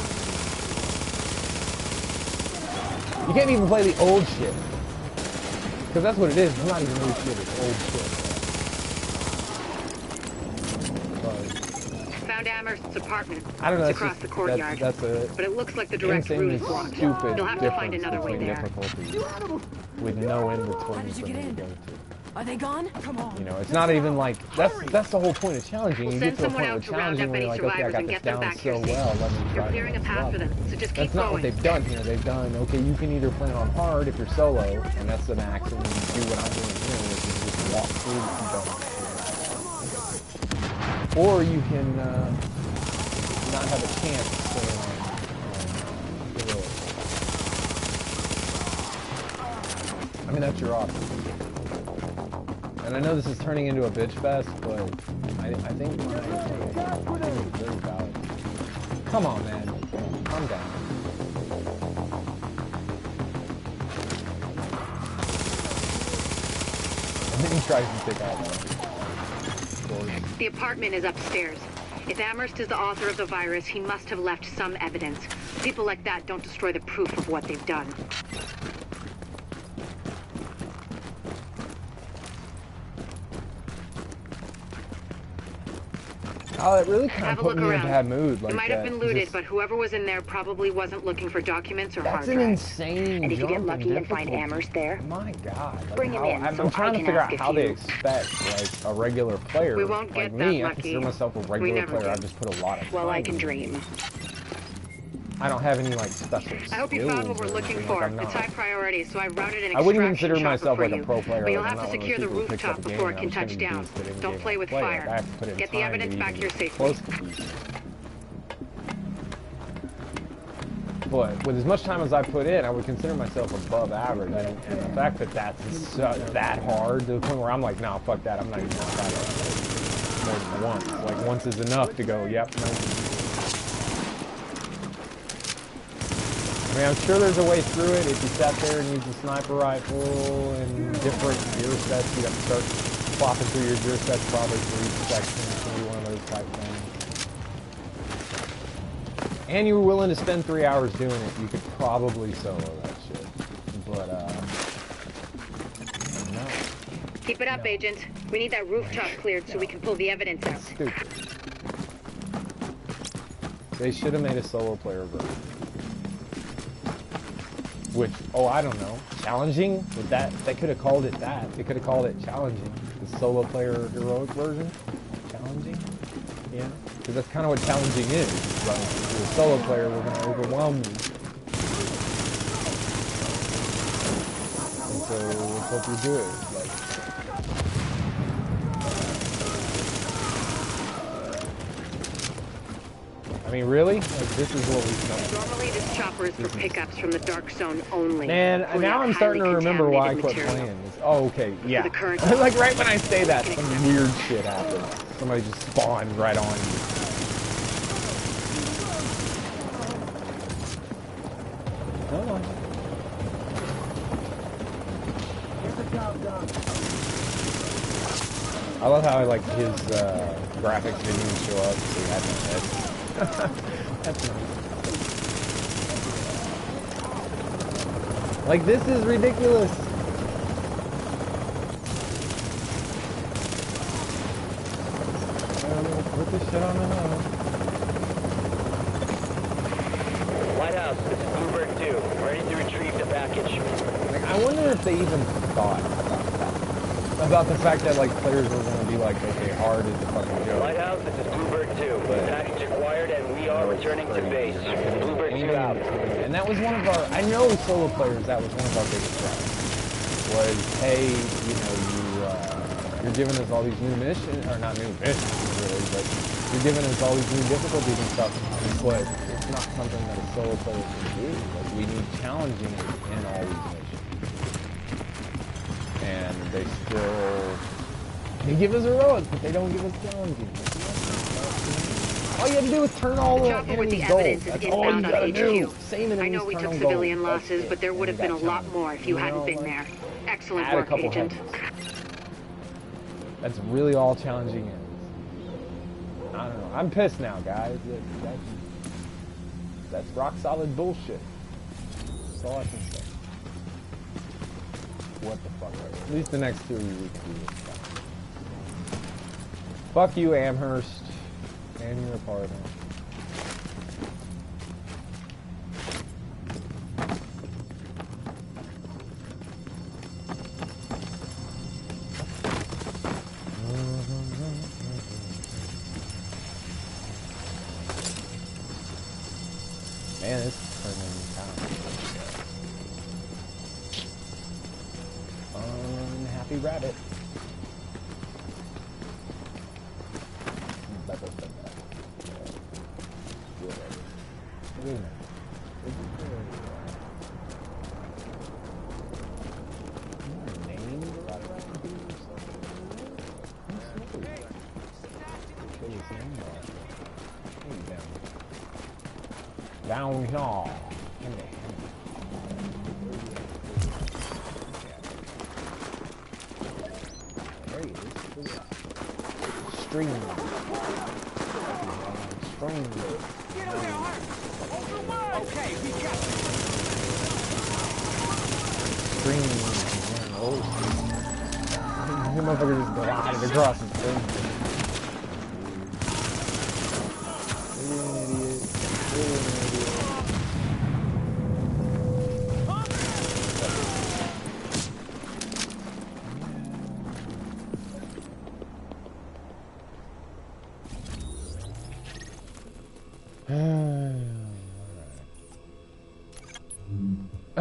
S1: You can't even play the old shit. Because that's what it is, it's not even new shit, it's old shit. But,
S2: found Amherst's apartment.
S1: I don't know.
S2: It's
S1: That's
S2: across
S1: just,
S2: the courtyard.
S1: That's a
S2: But it looks like the direct route is blocked.
S1: stupid
S2: You'll have to find
S1: difference
S2: another way
S1: between
S2: there.
S1: difficulty with no inventory
S9: How did you
S1: for
S9: get
S1: me to
S9: in?
S1: go to.
S9: Are they gone? Come on.
S1: You know, it's not even like that's the whole point of challenging.
S2: We'll
S1: You
S2: send
S1: get to a
S2: someone
S1: point
S2: out
S1: with
S2: to round
S1: challenging
S2: up
S1: where you're
S2: any
S1: like, okay, I
S2: survivors
S1: got
S2: and
S1: this
S2: get them
S1: down
S2: back
S1: so
S2: here safe.
S1: well. Let me
S2: You're
S1: try to
S2: clearing a
S1: mess it
S2: path
S1: up.
S2: for them, so just keep
S1: That's not what
S2: going.
S1: they've done here. They've done, okay, you can either play on hard if you're solo, and that's the max, and you do what I'm doing here, which is just walk through the dungeon. Or you can not have a chance playing on heroic. I mean, that's your option. And I know this is turning into a bitch fest, but I think my point is very valid. Come on, man. Calm down. And then he tries to take out
S2: The apartment is upstairs. If Amherst is the author of the virus, he must have left some evidence. People like that don't destroy the proof of what they've done.
S1: Oh, it really kind
S2: Have
S1: of
S2: a
S1: put
S2: look
S1: me in a
S2: around.
S1: bad mood. Like
S2: It might have
S1: that.
S2: been looted,
S1: Just-
S2: but whoever was in there probably wasn't looking for documents or hard
S1: That's an
S2: drives.
S1: insane
S8: And if you get
S1: jump
S8: lucky
S1: in
S8: and find
S1: difficulty.
S8: Amherst there,
S1: My God. Like
S8: bring him
S1: how,
S8: in
S1: I'm
S8: so
S1: trying
S8: I
S1: to
S8: can
S1: figure
S8: ask
S1: out
S8: a
S1: how they
S8: few.
S1: expect like a regular player.
S2: We won't
S1: like
S2: get
S1: me,
S2: that
S1: I consider
S2: lucky.
S1: myself a
S2: We
S1: regular
S2: never
S1: player.
S2: do.
S1: I've just put a lot of
S8: well,
S1: time
S8: I can
S1: into it.
S8: dream.
S1: I don't have any like special
S2: I hope you found what
S1: skills
S2: we're
S1: or
S2: looking
S1: anything,
S2: for.
S1: like, I'm
S2: It's
S1: not.
S2: high priority, so I routed an
S1: I wouldn't
S2: extraction
S1: consider
S2: chopper
S1: myself
S2: for
S1: like a
S2: you.
S1: pro player.
S2: But you'll
S1: like,
S2: have
S1: I'm
S2: to
S1: not one of
S2: secure
S1: those
S2: the
S1: people who picks
S2: rooftop
S1: up a game
S2: before it
S1: and
S2: can
S1: I'm just
S2: touch
S1: gonna
S2: down.
S1: beast it in
S2: Don't
S1: game
S2: play
S1: I
S2: with
S1: play.
S2: fire.
S1: Like, I have to put in
S2: Get the
S1: time
S2: evidence
S1: to
S2: back
S1: even
S2: here
S1: get
S2: safely.
S1: close to beasting. But with as much time as I put in, I would consider myself above average. And the fact that that's that hard to the point where I'm like, nah, fuck that. I'm not even gonna try that more than once. Like once is enough to go, yep, no. I mean, I'm sure there's a way through it. If you sat there and used a sniper rifle and different gear sets, you'd have to start flopping through your gear sets probably for each section. It's gonna be one of those type things. And you were willing to spend 3 hours doing it, you could probably solo that shit. But, no.
S2: Keep it up, Agent. We need that rooftop cleared so we can pull the evidence out.
S1: Stupid. They should have made a solo player version. Which, oh, I don't know. Challenging? With that, they could have called it that. They could have called it challenging. The solo player heroic version? Challenging? Yeah. Because that's kind of what challenging is. Right? If you're a solo player, we're going to overwhelm you. And so, let's hope you do it. Like, I mean, really? Like, this is what we've done.
S2: Normally, this chopper is for pickups from the dark zone only.
S1: Man,
S2: We're
S1: now
S2: not
S1: I'm starting to
S2: highly
S1: remember why I quit
S2: contaminated
S1: playing
S2: material.
S1: this. Oh, okay, yeah.
S2: the current-
S1: Like right when I say that, some weird shit happens. Somebody just spawned right on you. Hold on. I love how like his graphics didn't even show up, so he had no head. That's nice. Like, this is ridiculous. Put this shit on the nose.
S10: White House, this is Bluebird 2. Ready to retrieve the package.
S1: Like, I wonder if they even thought about that. About the fact that, like, players were going to be like, okay, hard is a fucking joke.
S10: White House, this is Bluebird 2. Package acquired and we are returning to base. Bluebird 2 out.
S1: And that was one of our, I know solo players, that was one of our biggest problems. Was, hey, you know, you're giving us all these new missions, or not new missions really, but you're giving us all these new difficulties and stuff, but it's not something that a solo player can do. Like, we need challenging in all these missions. And they give us heroics, but they don't give us challenging. All you have to do is turn all the
S2: chopper with the
S1: enemies gold.
S2: evidence is
S1: That's all you
S2: inbound on
S1: gotta do.
S2: HQ.
S1: Same enemies,
S2: I know we
S1: turn
S2: took
S1: them
S2: civilian
S1: gold. That's
S2: losses,
S1: it.
S2: but there would have been a lot more if you hadn't been there. Excellent
S1: Add a
S2: work,
S1: couple
S2: Agent.
S1: heads. That's really all challenging is. I don't know. I'm pissed now, guys. That's rock solid bullshit. That's all I can say. What the fuck? At least the next 2 weeks we will. Fuck you, Amherst. And your partner. Man, this is turning town. Unhappy rabbit. Wait a minute. Is there a name to ride around here or something? Say his name right. Down here. There he is. Stream.
S5: Okay, we got this.
S1: Stream. Oh, the motherfucker just glided across his face.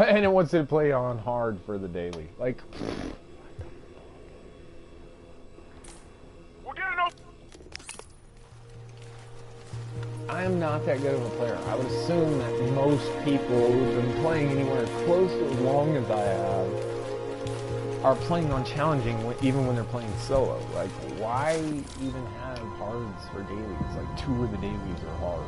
S1: And it wants you to play on hard for the daily. Like, I am not that good of a player. I would assume that most people who've been playing anywhere close to as long as I have are playing on challenging even when they're playing solo. Like, why even have hards for dailies? Like, 2 of the dailies are hard.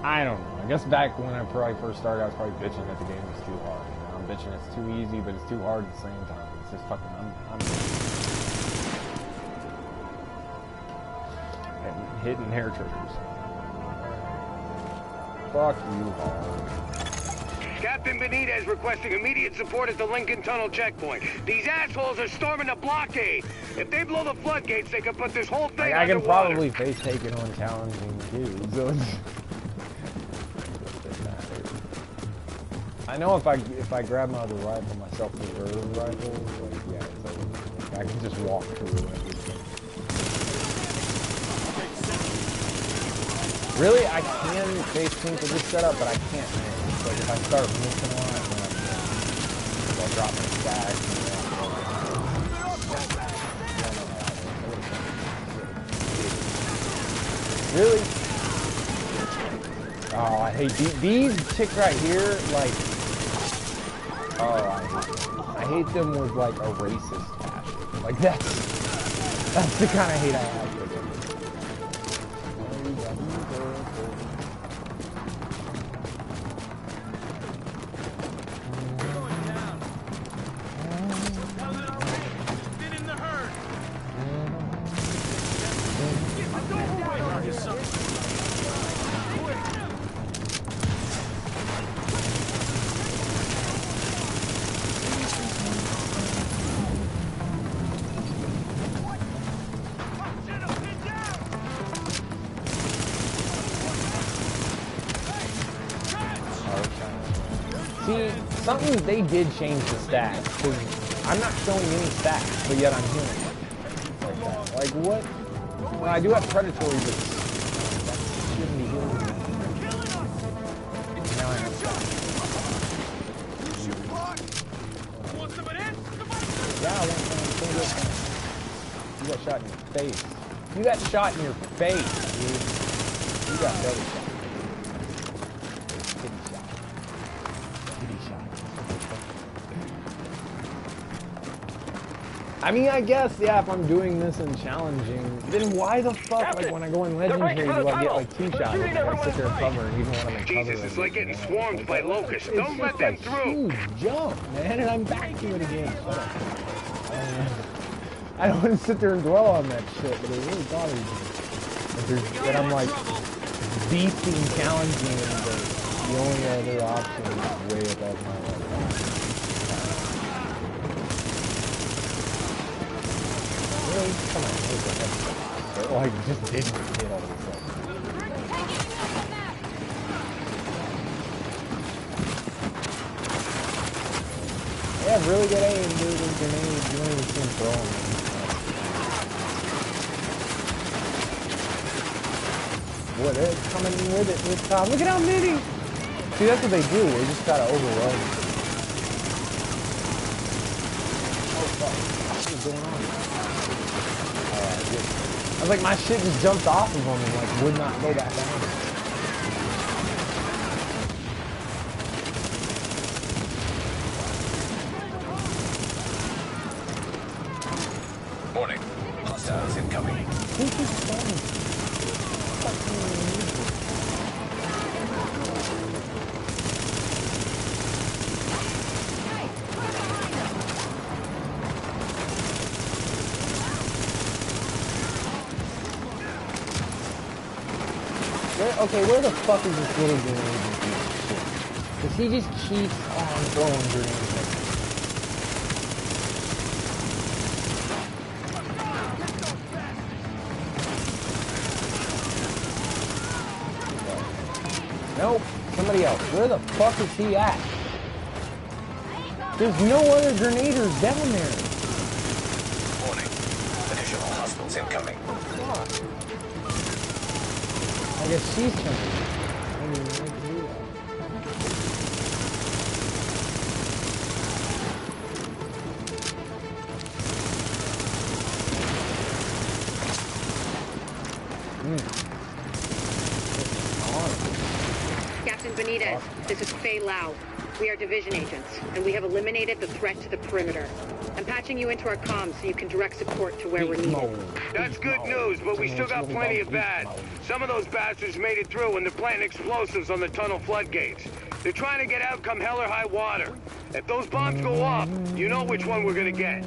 S1: I don't know. I guess back when I probably first started, I was probably bitching that the game was too hard. You know, I'm bitching it's too easy, but it's too hard at the same time. It's just fucking, I'm hitting hair triggers. Fuck you, hard.
S3: Captain Benitez requesting immediate support at the Lincoln Tunnel checkpoint. These assholes are storming the blockade. If they blow the floodgates, they can put this whole thing
S1: I can
S3: underwater.
S1: probably face take it on challenging too, so it's... I know if I grab my other rifle, my self-preserve rifle, like, yeah, it's over. I can just walk through everything. Really, I can face sync with this setup, but I can't manage. Like, if I start missing a lot, then I'll drop my stack. Really? Oh, I hate these chicks right here, like... Oh, I hate them with, like, a racist passion. Like, that's the kind of hate I have for them. See, something they did change the stats, because I'm not showing any stats, but yet I'm healing like that. Like, what? Well, I do have predatory, but that shouldn't be healing. Now I have stats. Yeah, I want you got shot in your face. You got shot in your face, dude. You got double shot. I mean, I guess, yeah, if I'm doing this and challenging, then why the fuck, like, when I go in Legendary, do I get, like, 2 shots? Like, I sit there and cover, and even when I'm in cover...
S3: Jesus, it's like getting swarmed by locusts. Don't let them through!
S1: Huge jump, man, and I'm back to it again. I don't want to sit there and dwell on that shit, but it really bothers me. That I'm, like, beasting challenging, but the only other option is way above my level. Really? Come on, It like just didn't hit all of a sudden. They have really good aim, dude, and grenades. You don't even see them throw them. What, they're coming in with it this time. Look at how many! See, that's what they do. They just gotta overrun. Oh, fuck. What's going on? I was like, my shit just jumped off of them and like would not go back down.
S4: Warning. Hostiles incoming.
S1: Okay, where the fuck is this little grenade? Because he just keeps on throwing grenades. Nope, somebody else. Where the fuck is he at? There's no other grenaders down there.
S4: Warning. Additional hostiles incoming.
S1: Fuck. I guess she's coming.
S2: Captain Benitez, this is Faye Lau. We are division agents, and we have eliminated the threat to the perimeter. I'm patching you into our comms so you can direct support to where we're needed.
S3: That's good news, but we still got plenty of bad. Some of those bastards made it through and they're planting explosives on the tunnel floodgates. They're trying to get out come hell or high water. If those bombs go off, you know which one we're gonna get.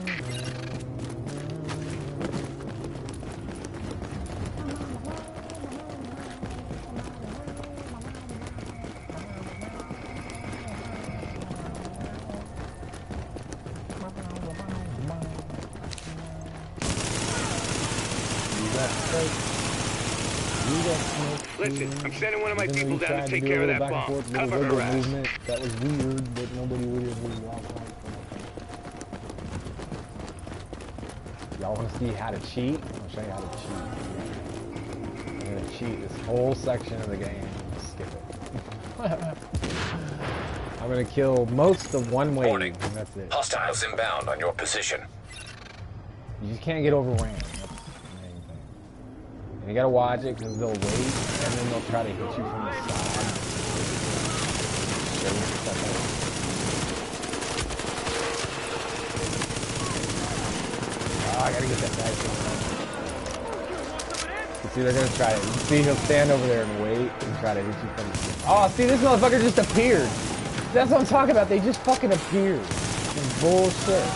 S3: Listen, I'm sending one of my people down to take care of that bomb. Cover her ass.
S1: That was weird, but nobody weirdly walked like that. Y'all want to see how to cheat? I'll show you how to cheat. I'm going to cheat this whole section of the game. Skip it. I'm going to kill most of one wave,
S4: Warning.
S1: and that's it.
S4: Hostiles inbound on your position.
S1: You just can't get overran. That's the main thing. And you gotta watch it because they'll wait and then they'll try to hit you from the side. Oh, I gotta get that guy. You see, they're gonna try it. You see, he'll stand over there and wait and try to hit you from the side. Oh, see, this motherfucker just appeared. That's what I'm talking about. They just fucking appeared. Some bullshit.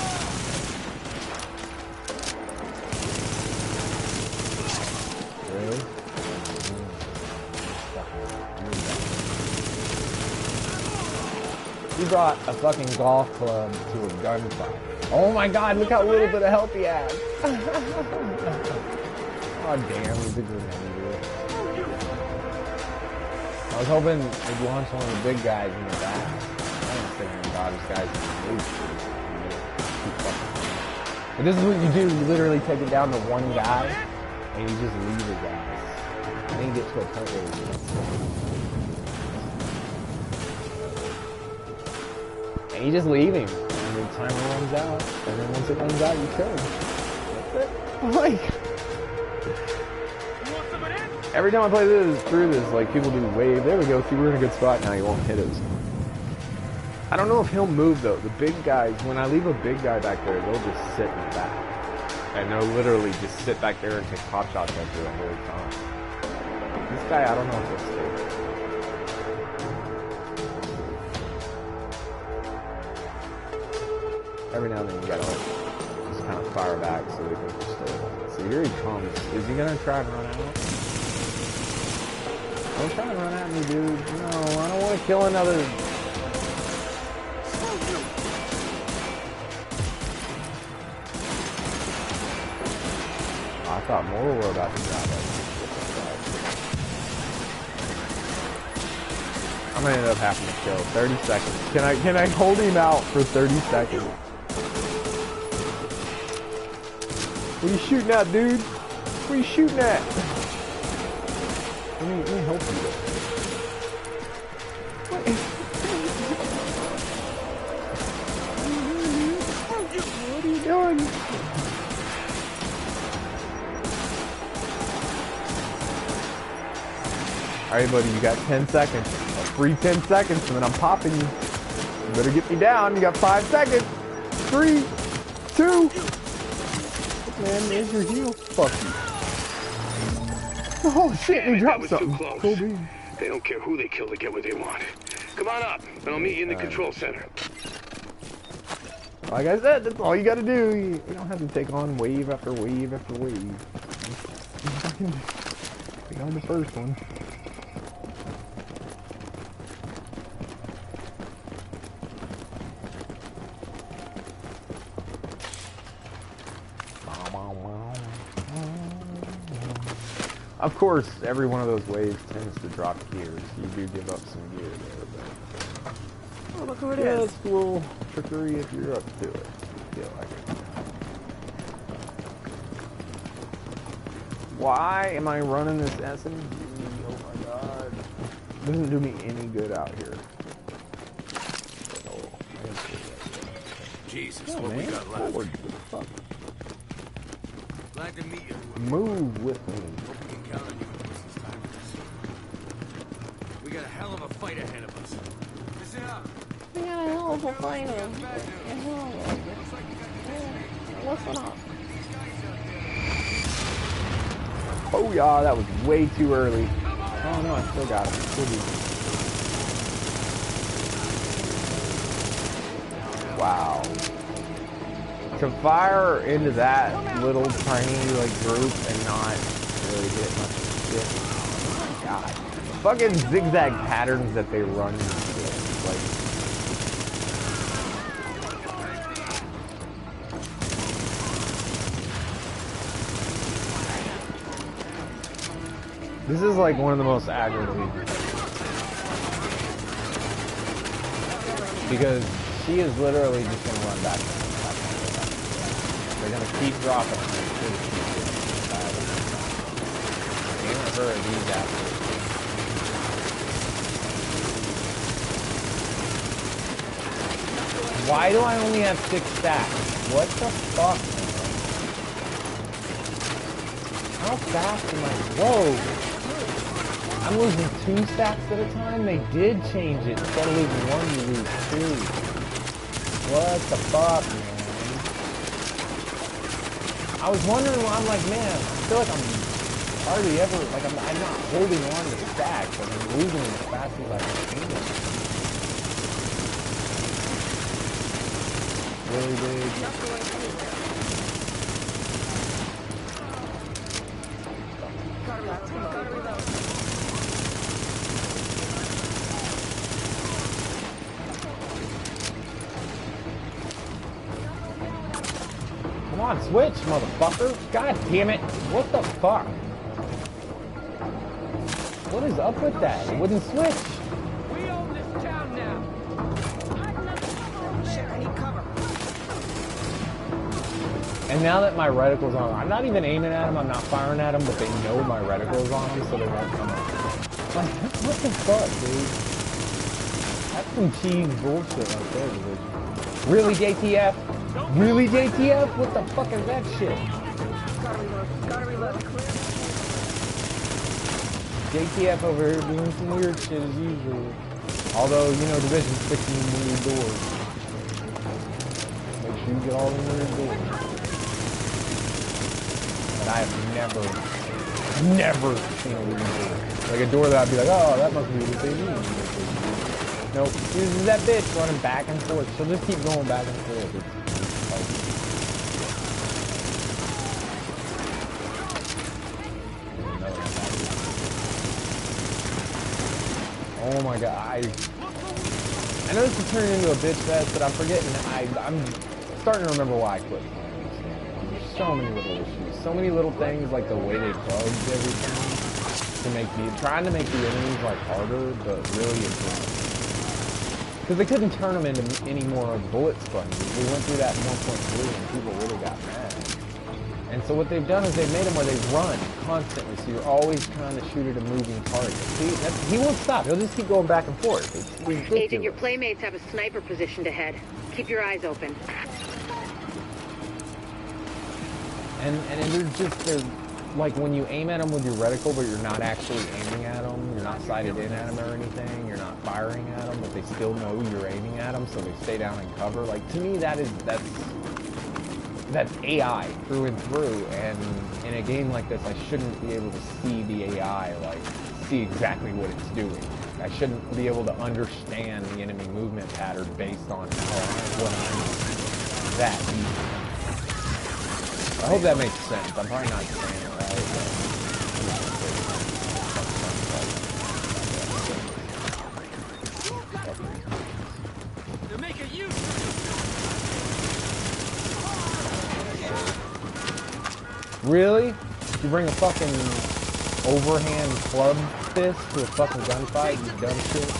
S1: You brought a fucking golf club to a gunfight. Oh my god, look how little bit of help he has. Oh damn, he's a grenade. I was hoping they'd launch one of the big guys in the back. I didn't think about this guy's But this is what you do, you literally take it down to one guy, and you just leave his ass. And then you get to a point where you and you just leave him, and the timer runs out, and then once it runs out, you kill him. That's it. Like, every time I play through this, like, people do wave. There we go, see, we're in a good spot now, he won't hit us. I don't know if he'll move, though. The big guys, when I leave a big guy back there, they'll just sit in the back. And they'll literally just sit back there and take pop shots at you the whole time. This guy, I don't know if he'll stay there. Every now and then you gotta like just kind of fire back so they can stay. So here he comes. Is he gonna try and run out? Don't try and run at me, dude. No, I don't want to kill another. Watch thought more were about to drop it. I'm gonna end up having to kill 30 seconds. Can I hold him out for 30 seconds? What are you shooting at, dude? What are you shooting at? Let me help you. What are you doing? Alright, buddy, you got 10 seconds. A free 10 seconds, and then I'm popping you. You better get me down. You got 5 seconds. 3, 2. Man, there's your heal. Fuck you. Oh shit, he dropped something. Cool bean.
S3: They don't care who they kill to get what they want. Come on up, and I'll meet you in the control center.
S1: Like I said, that's all you gotta do. You don't have to take on wave after wave after wave. Take on the first one. Of course, every one of those waves tends to drop gears. You do give up some gear there, but... Oh, look who it is. It's a little trickery if you're up to it. I feel like it. Why am I running this SMG? Oh my god. It doesn't do me any good out here. Oh,
S5: Jesus,
S1: oh,
S5: what
S1: man.
S5: we got left?
S1: Forward. Fuck.
S5: Glad to meet you.
S1: Move with me.
S5: Hope we can count on you for this time. We got a hell of a fight ahead of us. Listen up.
S11: We got a hell of a fight ahead. Listen up.
S1: Oh yeah, that was way too early. Oh no, I still got it. Still do. Wow. To fire into that little tiny like group and not really get much shit. Oh my god. Fucking zigzag patterns that they run into. Like this is like one of the most aggravating. Because she is literally just gonna run back. They're gonna keep dropping them. Aim at her, these assholes. Why do I only have 6 stacks? What the fuck? How fast am I? Whoa! I'm losing 2 stacks at a time? They did change it. Instead of losing 1, you lose 2. What the fuck, man? I was wondering why. I'm like, man, I feel like I'm hardly ever, like I'm not holding on to stacks. Like I'm losing them as fast as I can. Really big. Come on, switch, motherfucker. God damn it. What the fuck? What is up with that? It wouldn't switch.
S5: We own this town now. Shit, I need cover.
S1: And now that my reticle's on, I'm not even aiming at them, I'm not firing at them, but they know my reticle's on them, so they won't come up. Like, what the fuck, dude? That's some cheese bullshit right there, dude. Really, JTF? Really, JTF? What the fuck is that shit?
S11: Gotta reload.
S1: JTF over here doing some weird shit as usual. Although, you know, Division's fixing weird doors. Make sure you get all the weird doors. And I have never seen a weird door. Like a door that I'd be like, oh, that must be what they mean. Nope. This is that bitch running back and forth. She'll just keep going back and forth. It's like, oh my god, I know this is turning into a bitch fest, but I'm forgetting, I'm starting to remember why I quit playing this game. I'm just so many little issues. So many little things, like the way they bugged everything to make trying to make the enemies like harder, but really it's just because they couldn't turn them into any more bullet sponges. We went through that in 1.3 and people really got mad. And so what they've done is they've made them where they run constantly, so you're always trying to shoot at a moving target. See, he won't stop. He'll just keep going back and forth. It's ridiculous.
S2: Agent, your playmates have a sniper positioned ahead. Keep your eyes open.
S1: And they're like when you aim at them with your reticle, but you're not actually aiming at them, you're not sighted in at them or anything, you're not firing at them, but they still know you're aiming at them, so they stay down and cover. Like, to me, that's AI through and through, and in a game like this, I shouldn't be able to see the AI, like, see exactly what it's doing. I shouldn't be able to understand the enemy movement pattern based on what I'm that easy. I hope that makes sense. I'm probably not saying it right,
S5: They're making you.
S1: Really? You bring a fucking overhand club fist to a fucking gunfight, you dumb shit?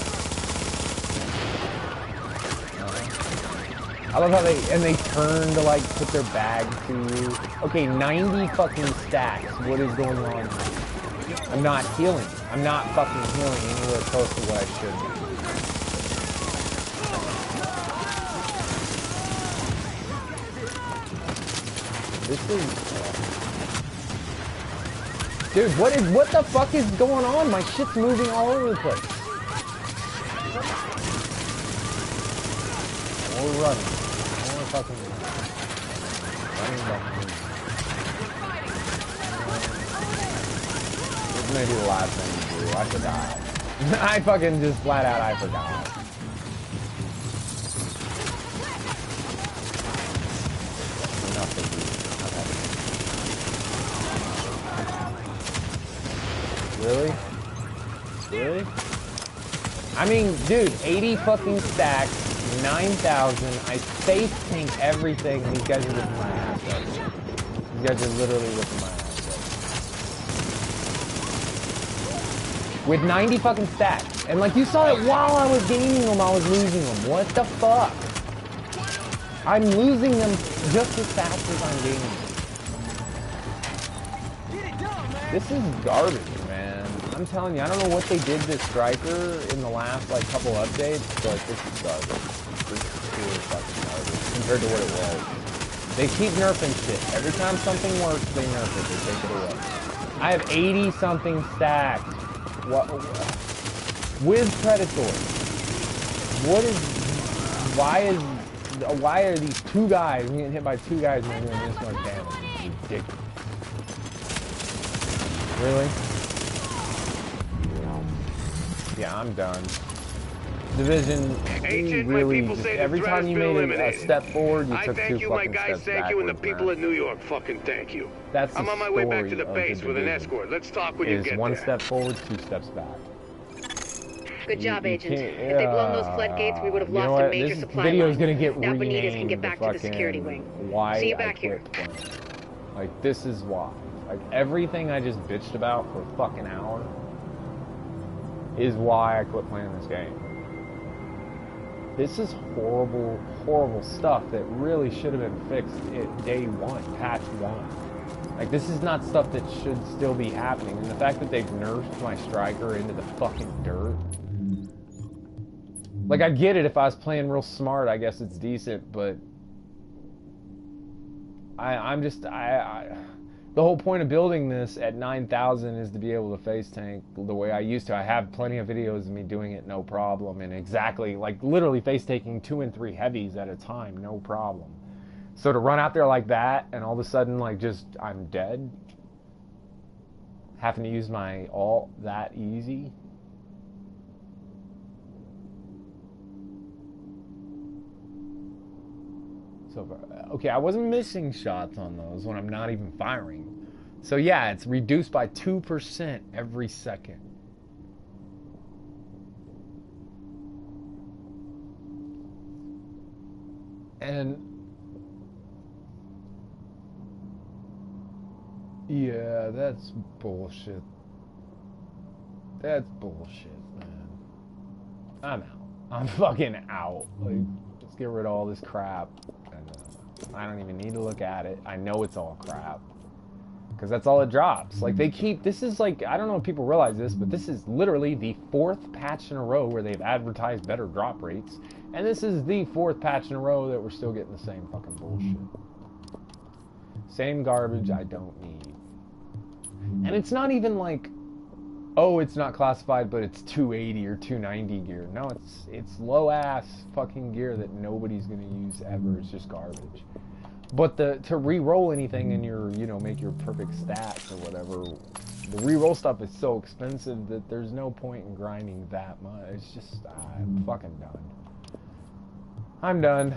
S1: I love how they turn to like put their bag to you. Okay, 90 fucking stacks. What is going on here? I'm not healing. I'm not fucking healing anywhere close to what I should be. This is... Dude, what the fuck is going on? My shit's moving all over the place. We're running. We're fucking running behind. This may be the last thing to do. I forgot. I fucking just flat out, I forgot. Really? Really? I mean, dude, 80 fucking stacks, 9,000, I face tank everything, and these guys are ripping my ass up. These guys are literally ripping my ass up. With 90 fucking stacks. And like, you saw it while I was gaining them, I was losing them. What the fuck? I'm losing them just as fast as I'm gaining them. This is garbage, man. I'm telling you, I don't know what they did to Striker in the last, like, couple updates, but this is garbage. This is really fucking garbage compared to what it was. They keep nerfing shit. Every time something works, they nerf it. They take it away. I have 80-something stacks. What? With Predator. What is... Why are these two guys, I'm getting hit by two guys and they're doing this much damage? It's ridiculous. Really? Yeah, I'm done. Division,
S3: Agent,
S1: really,
S3: my people say
S1: every time you made a step forward, you took two fucking steps backwards.
S3: I thank you, my guys, thank you, and the people of New York fucking thank you.
S1: That's the
S3: I'm on my way back to the
S1: story
S3: base
S1: of the
S3: with an
S1: division.
S3: escort. Let's talk when you get there.
S1: One step forward, two steps back.
S2: Good job, Agent. If they'd blown those floodgates, we would have lost a major supply line.
S1: This video is gonna get
S2: now
S1: renamed.
S2: Benitez can get back to the security wing.
S1: Why
S2: See you back here.
S1: Like, this is why. Like, everything I just bitched about for a fucking hour is why I quit playing this game. This is horrible, horrible stuff that really should have been fixed at day one, patch one. Like, this is not stuff that should still be happening. And the fact that they've nerfed my Striker into the fucking dirt. Like, I get it, if I was playing real smart, I guess it's decent, but the whole point of building this at 9,000 is to be able to face tank the way I used to. I have plenty of videos of me doing it, no problem, and exactly, like, literally face taking 2 and 3 heavies at a time, no problem. So to run out there like that, and all of a sudden, like, just, I'm dead, having to use my ult that easy. So, okay, I wasn't missing shots on those when I'm not even firing. So yeah, it's reduced by 2% every second. And Yeah, that's bullshit. That's bullshit, man. I'm out. I'm fucking out. Like, let's get rid of all this crap. And, I don't even need to look at it. I know it's all crap. Because that's all it drops. Like, they keep... This is like... I don't know if people realize this, but this is literally the 4th patch in a row where they've advertised better drop rates. And this is the 4th patch in a row that we're still getting the same fucking bullshit. Same garbage I don't need. And it's not even like... Oh, it's not classified, but it's 280 or 290 gear. No, it's low-ass fucking gear that nobody's going to use ever. It's just garbage. But to re-roll anything in your, you know, make your perfect stats or whatever, the re-roll stuff is so expensive that there's no point in grinding that much. It's just, I'm fucking done. I'm done.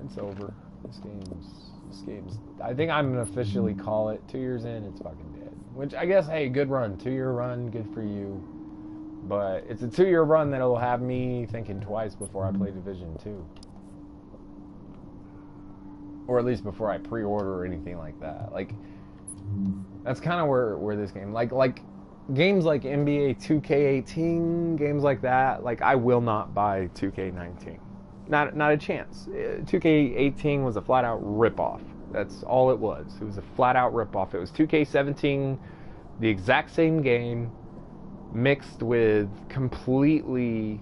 S1: It's over. This game's, I think I'm going to officially call it 2 years in, it's fucking dead. Which, I guess, hey, good run. 2-year run, good for you. But it's a 2-year run that'll have me thinking twice before I play Division 2. Or at least before I pre-order or anything like that. Like, that's kind of where this game... Like games like NBA 2K18, games like that, like, I will not buy 2K19. Not a chance. 2K18 was a flat-out rip-off. That's all it was. It was a flat-out rip-off. It was 2K17, the exact same game, mixed with completely...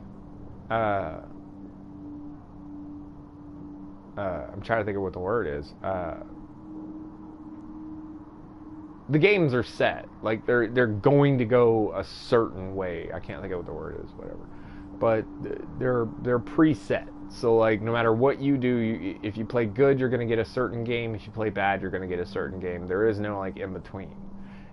S1: I'm trying to think of what the word is. The games are set. Like, they're going to go a certain way. I can't think of what the word is, whatever. But they're preset. So, like, no matter what you do, if you play good, you're going to get a certain game. If you play bad, you're going to get a certain game. There is no, like, in between.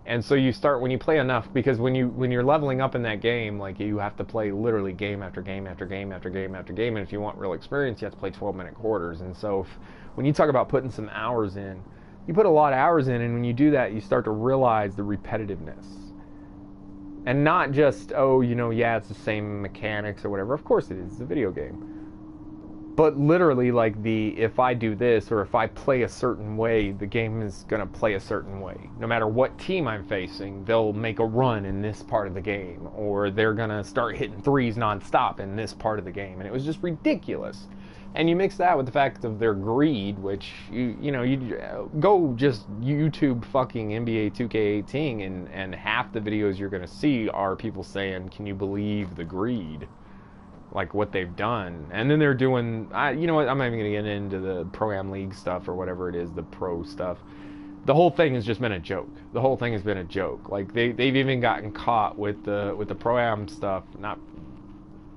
S1: And so you start when you play enough, because when you're leveling up in that game, like, you have to play literally game after game after game after game after game, and if you want real experience, you have to play 12-minute quarters. And so when you talk about putting some hours in, you put a lot of hours in, and when you do that, you start to realize the repetitiveness. And not just, oh, you know, yeah, it's the same mechanics or whatever. Of course it is. It's a video game. But literally, like, if I do this, or if I play a certain way, the game is going to play a certain way. No matter what team I'm facing, they'll make a run in this part of the game, or they're going to start hitting threes nonstop in this part of the game. And it was just ridiculous. And you mix that with the fact of their greed, which, you go just YouTube fucking NBA 2K18, and half the videos you're going to see are people saying, can you believe the greed? Like, what they've done. And then they're doing, you know what, I'm not even going to get into the Pro-Am League stuff or whatever it is, the pro stuff. The whole thing has just been a joke. The whole thing has been a joke. Like, they've even gotten caught with the Pro-Am stuff.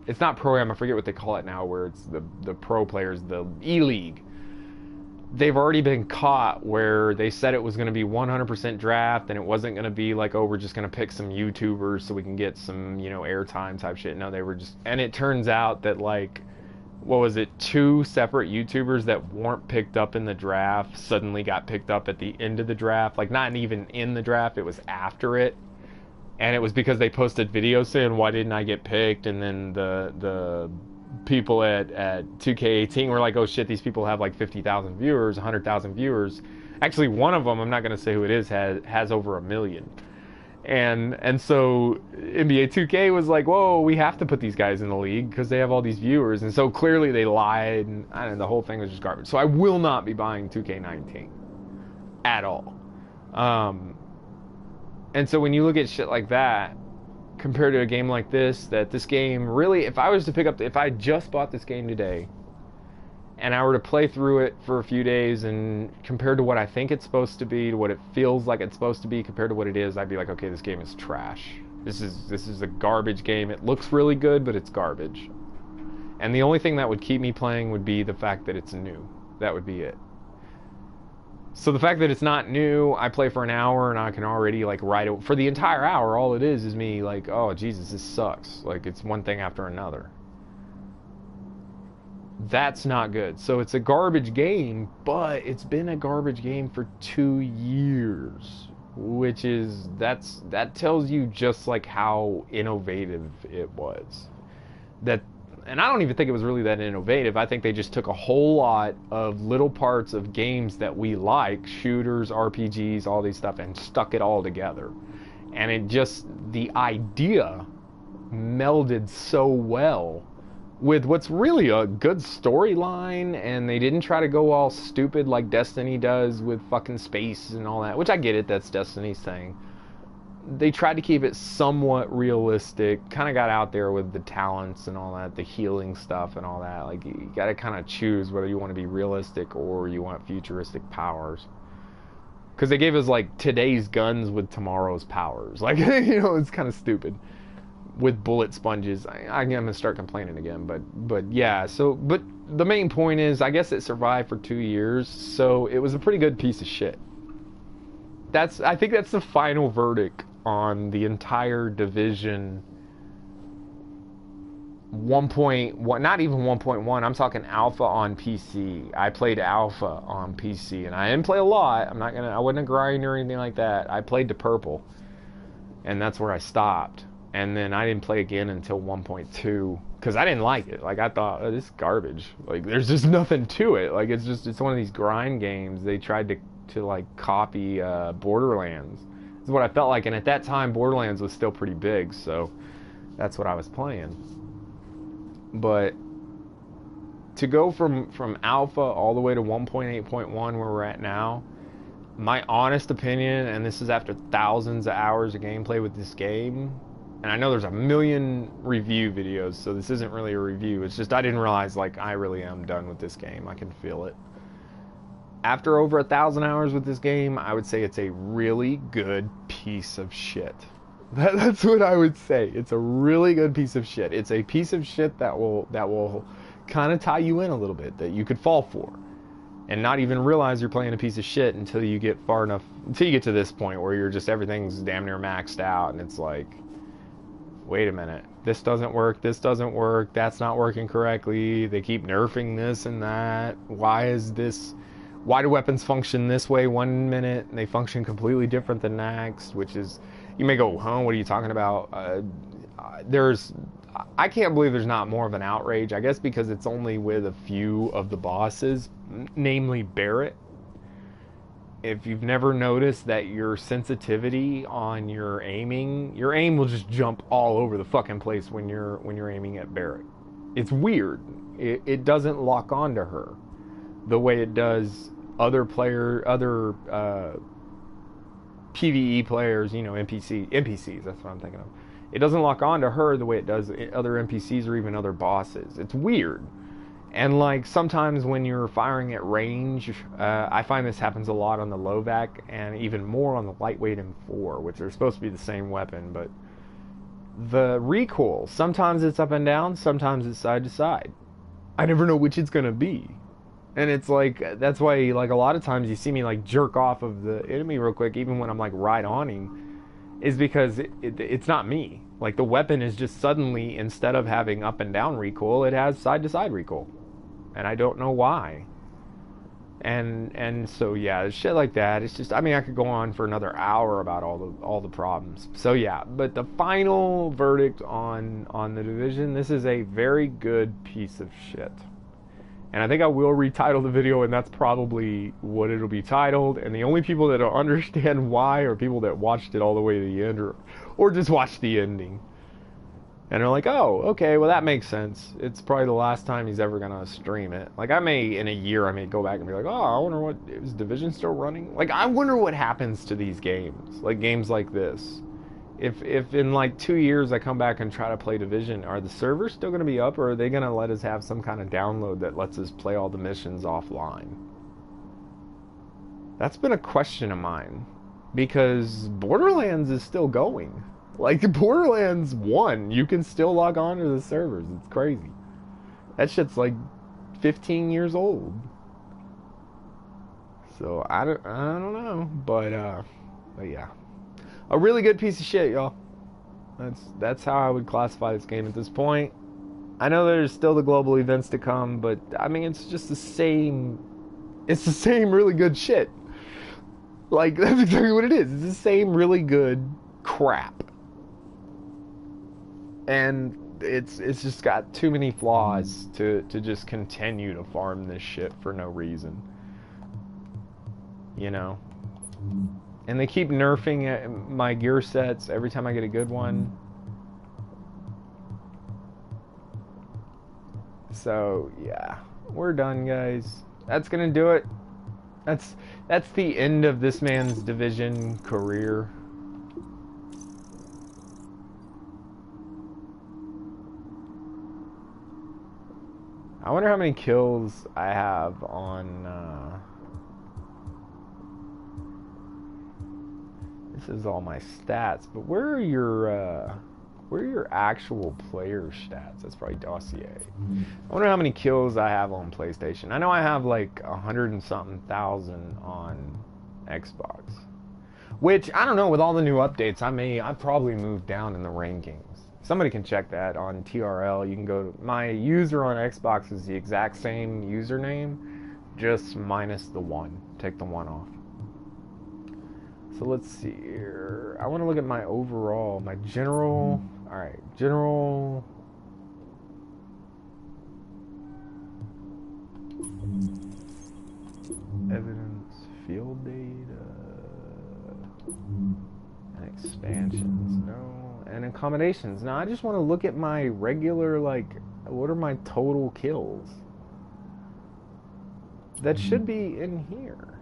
S1: It's not Pro-Am, I forget what they call it now, where it's the pro players, the E-League. They've already been caught where they said it was going to be 100% draft, and it wasn't going to be like, oh, we're just going to pick some YouTubers so we can get some, you know, airtime type shit. No, they were just... And it turns out that, like, what was it, 2 separate YouTubers that weren't picked up in the draft suddenly got picked up at the end of the draft. Like, not even in the draft, it was after it. And it was because they posted videos saying, why didn't I get picked? And then the people at 2K18 were like, oh shit, these people have like 50,000 viewers, 100,000 viewers. Actually, one of them, I'm not going to say who it is, has over 1 million. And so NBA 2K was like, whoa, we have to put these guys in the league because they have all these viewers. And so clearly they lied, and the whole thing was just garbage. So I will not be buying 2K19 at all. And so when you look at shit like that, compared to a game like this, that this game really, if I just bought this game today, and I were to play through it for a few days, and compared to what I think it's supposed to be, to what it feels like it's supposed to be, compared to what it is, I'd be like, okay, this game is trash. This is a garbage game. It looks really good, but it's garbage. And the only thing that would keep me playing would be the fact that it's new. That would be it. So the fact that it's not new, I play for an hour and I can already like ride it for the entire hour. All it is me like, oh Jesus, this sucks. Like, it's one thing after another. That's not good. So it's a garbage game, but it's been a garbage game for 2 years, which is that tells you just like how innovative it was. That and I don't even think it was really that innovative. I think they just took a whole lot of little parts of games that we like, shooters, RPGs, all these stuff, and stuck it all together. And it just, the idea melded so well with what's really a good storyline, and they didn't try to go all stupid like Destiny does with fucking space and all that, which I get it, that's Destiny's thing. They tried to keep it somewhat realistic, kind of got out there with the talents and all that, the healing stuff and all that. Like, you got to kind of choose whether you want to be realistic or you want futuristic powers. Because they gave us, like, today's guns with tomorrow's powers. Like, you know, it's kind of stupid. With bullet sponges. I'm going to start complaining again. But yeah, so, but the main point is, I guess it survived for 2 years, so it was a pretty good piece of shit. I think that's the final verdict on the entire Division 1.1, not even 1.1, I'm talking alpha on PC. I played alpha on PC, and I didn't play a lot. I wasn't a grind or anything like that. I played to purple, and that's where I stopped. And then I didn't play again until 1.2, because I didn't like it. Like, I thought, oh, this is garbage. Like, there's just nothing to it. Like, it's one of these grind games. They tried to like copy Borderlands. Is what I felt like, and at that time Borderlands was still pretty big, so that's what I was playing. But to go from alpha all the way to 1.8.1 where we're at now, my honest opinion, and this is after thousands of hours of gameplay with this game, and I know there's a million review videos, so this isn't really a review, it's just I didn't realize, like, I really am done with this game. I can feel it. After over 1,000 hours with this game, I would say it's a really good piece of shit. That's what I would say. It's a really good piece of shit. It's a piece of shit that will kind of tie you in a little bit, that you could fall for, and not even realize you're playing a piece of shit until you get far enough, until you get to this point where you're just, everything's damn near maxed out, and it's like, wait a minute, this doesn't work, that's not working correctly, they keep nerfing this and that, why do weapons function this way one minute and they function completely different the next? Which is, you may go, huh, what are you talking about? I can't believe there's not more of an outrage. I guess because it's only with a few of the bosses, namely Barrett. If you've never noticed that your sensitivity on your aim will just jump all over the fucking place when you're aiming at Barrett. It's weird. It doesn't lock onto her the way it does other PvE players, you know, NPCs, that's what I'm thinking of. It doesn't lock onto her the way it does other NPCs or even other bosses. It's weird. And like sometimes when you're firing at range, I find this happens a lot on the Lovac and even more on the lightweight M4, which are supposed to be the same weapon, but the recoil, sometimes it's up and down, sometimes it's side to side. I never know which it's gonna be. And it's like, that's why, like, a lot of times you see me, like, jerk off of the enemy real quick, even when I'm, like, right on him, is because it's not me. Like, the weapon is just suddenly, instead of having up and down recoil, it has side-to-side recoil. And I don't know why. And so, yeah, shit like that, it's just, I mean, I could go on for another hour about all the problems. So, yeah, but the final verdict on the Division, this is a very good piece of shit. And I think I will retitle the video, and that's probably what it'll be titled. And the only people that will understand why are people that watched it all the way to the end, or just watched the ending. And they're like, oh, okay, well that makes sense. It's probably the last time he's ever gonna stream it. Like, in a year, I may go back and be like, oh, I wonder is Division still running? Like, I wonder what happens to these games. Like, games like this. If in like 2 years I come back and try to play Division, are the servers still going to be up, or are they going to let us have some kind of download that lets us play all the missions offline? That's been a question of mine, because Borderlands is still going. Like, Borderlands 1, you can still log on to the servers. It's crazy. That shit's like 15 years old. So I don't know, but yeah. A really good piece of shit, y'all. That's how I would classify this game at this point. I know there's still the global events to come, but I mean, it's just the same. It's the same really good shit. Like, that's exactly what it is. It's the same really good crap. And it's just got too many flaws to just continue to farm this shit for no reason. You know? And they keep nerfing my gear sets every time I get a good one. So, yeah. We're done, guys. That's gonna do it. That's the end of this man's Division career. I wonder how many kills I have on, this is all my stats, but where are your actual player stats? That's probably dossier. I wonder how many kills I have on PlayStation. I know I have like 100 and something thousand on Xbox. Which, I don't know, with all the new updates, I've probably moved down in the rankings. Somebody can check that on TRL. You can go to, my user on Xbox is the exact same username, just minus the 1. Take the 1 off. So let's see here. I want to look at my overall, my general. Alright, general. Evidence, field data, and expansions, no. And accommodations. Now I just want to look at my regular, like, what are my total kills? That should be in here.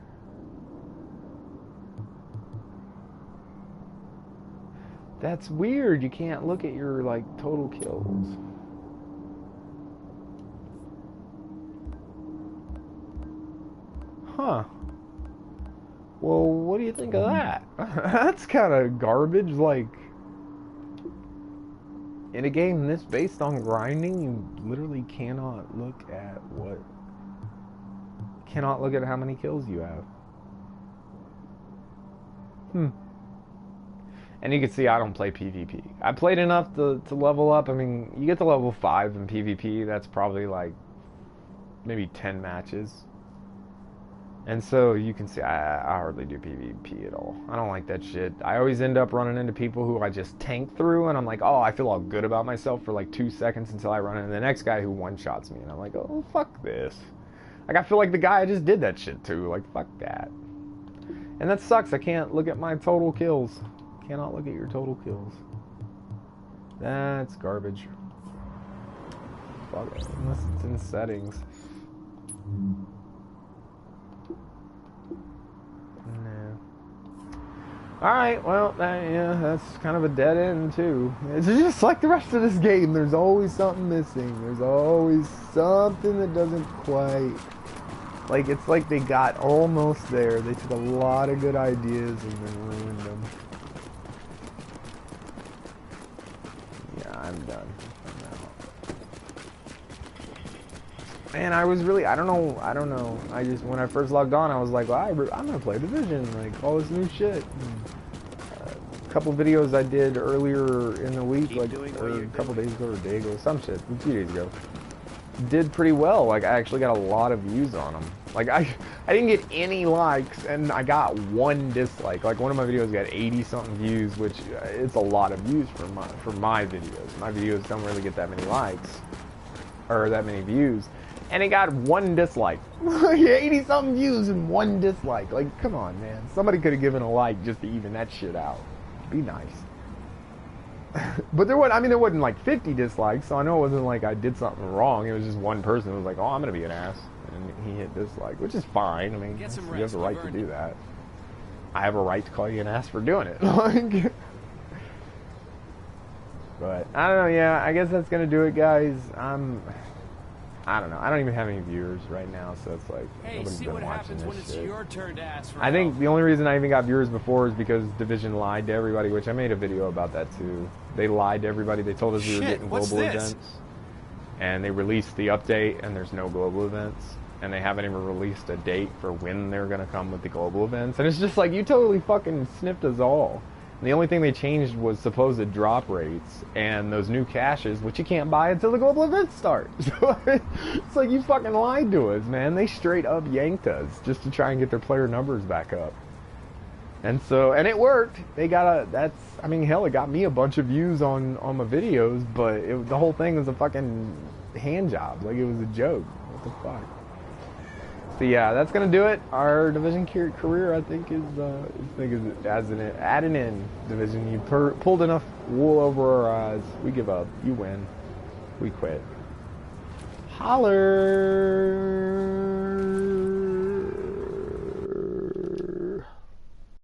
S1: That's weird. You can't look at your, like, total kills. Huh. Well, what do you think of that? That's kind of garbage. Like, in a game this based on grinding, you literally cannot look at what... Cannot look at how many kills you have. And you can see I don't play PvP. I played enough to level up. I mean, you get to level 5 in PvP, that's probably like maybe 10 matches. And so you can see I hardly do PvP at all. I don't like that shit. I always end up running into people who I just tank through, and I'm like, oh, I feel all good about myself for like 2 seconds until I run into the next guy who one-shots me, and I'm like, oh, fuck this. Like, I feel like the guy I just did that shit to. Like, fuck that. And that sucks. I can't look at my total kills. Cannot look at your total kills. That's garbage. Fuck it. Unless it's in settings. No. Alright, well, yeah, that's kind of a dead end, too. It's just like the rest of this game. There's always something missing. There's always something that doesn't quite... Like, it's like they got almost there. They took a lot of good ideas and then ruined them. I'm done. Man, I was really, I don't know. I just, when I first logged on, I was like, well, I'm gonna play Division, like, all this new shit. A couple videos I did earlier in the week, like, or a couple days ago, or a day ago, some shit, 2 days ago, did pretty well. Like, I actually got a lot of views on them. Like, I didn't get any likes, and I got 1 dislike. Like, one of my videos got 80-something views, which it's a lot of views for my videos. My videos don't really get that many likes, or that many views. And it got 1 dislike. 80-something views and 1 dislike. Like, come on, man. Somebody could have given a like just to even that shit out. Be nice. But there wasn't like 50 dislikes, so I know it wasn't like I did something wrong. It was just one person who was like, oh, I'm gonna be an ass. And he hit dislike, which is fine. I mean, you have the right to do that. I have a right to call you an ass for doing it. Like, but, I don't know, yeah, I guess that's gonna do it, guys. I don't know. I don't even have any viewers right now, so it's like, nobody's been watching this shit.
S5: Your turn to ask for
S1: I think the only reason I even got viewers before is because Division lied to everybody, which I made a video about that too. They lied to everybody. They told us we were getting global events. And they released the update, and there's no global events. And they haven't even released a date for when they're going to come with the global events. And it's just like, you totally fucking sniffed us all. And the only thing they changed was supposed drop rates and those new caches, which you can't buy until the global events start. So it's like, you fucking lied to us, man. They straight up yanked us just to try and get their player numbers back up. And it worked. They got I mean, hell, it got me a bunch of views on my videos, but the whole thing was a fucking hand job. Like, it was a joke. What the fuck? So yeah, that's gonna do it. Our Division career, I think, is at an end. Division, you pulled enough wool over our eyes. We give up. You win. We quit. Holler.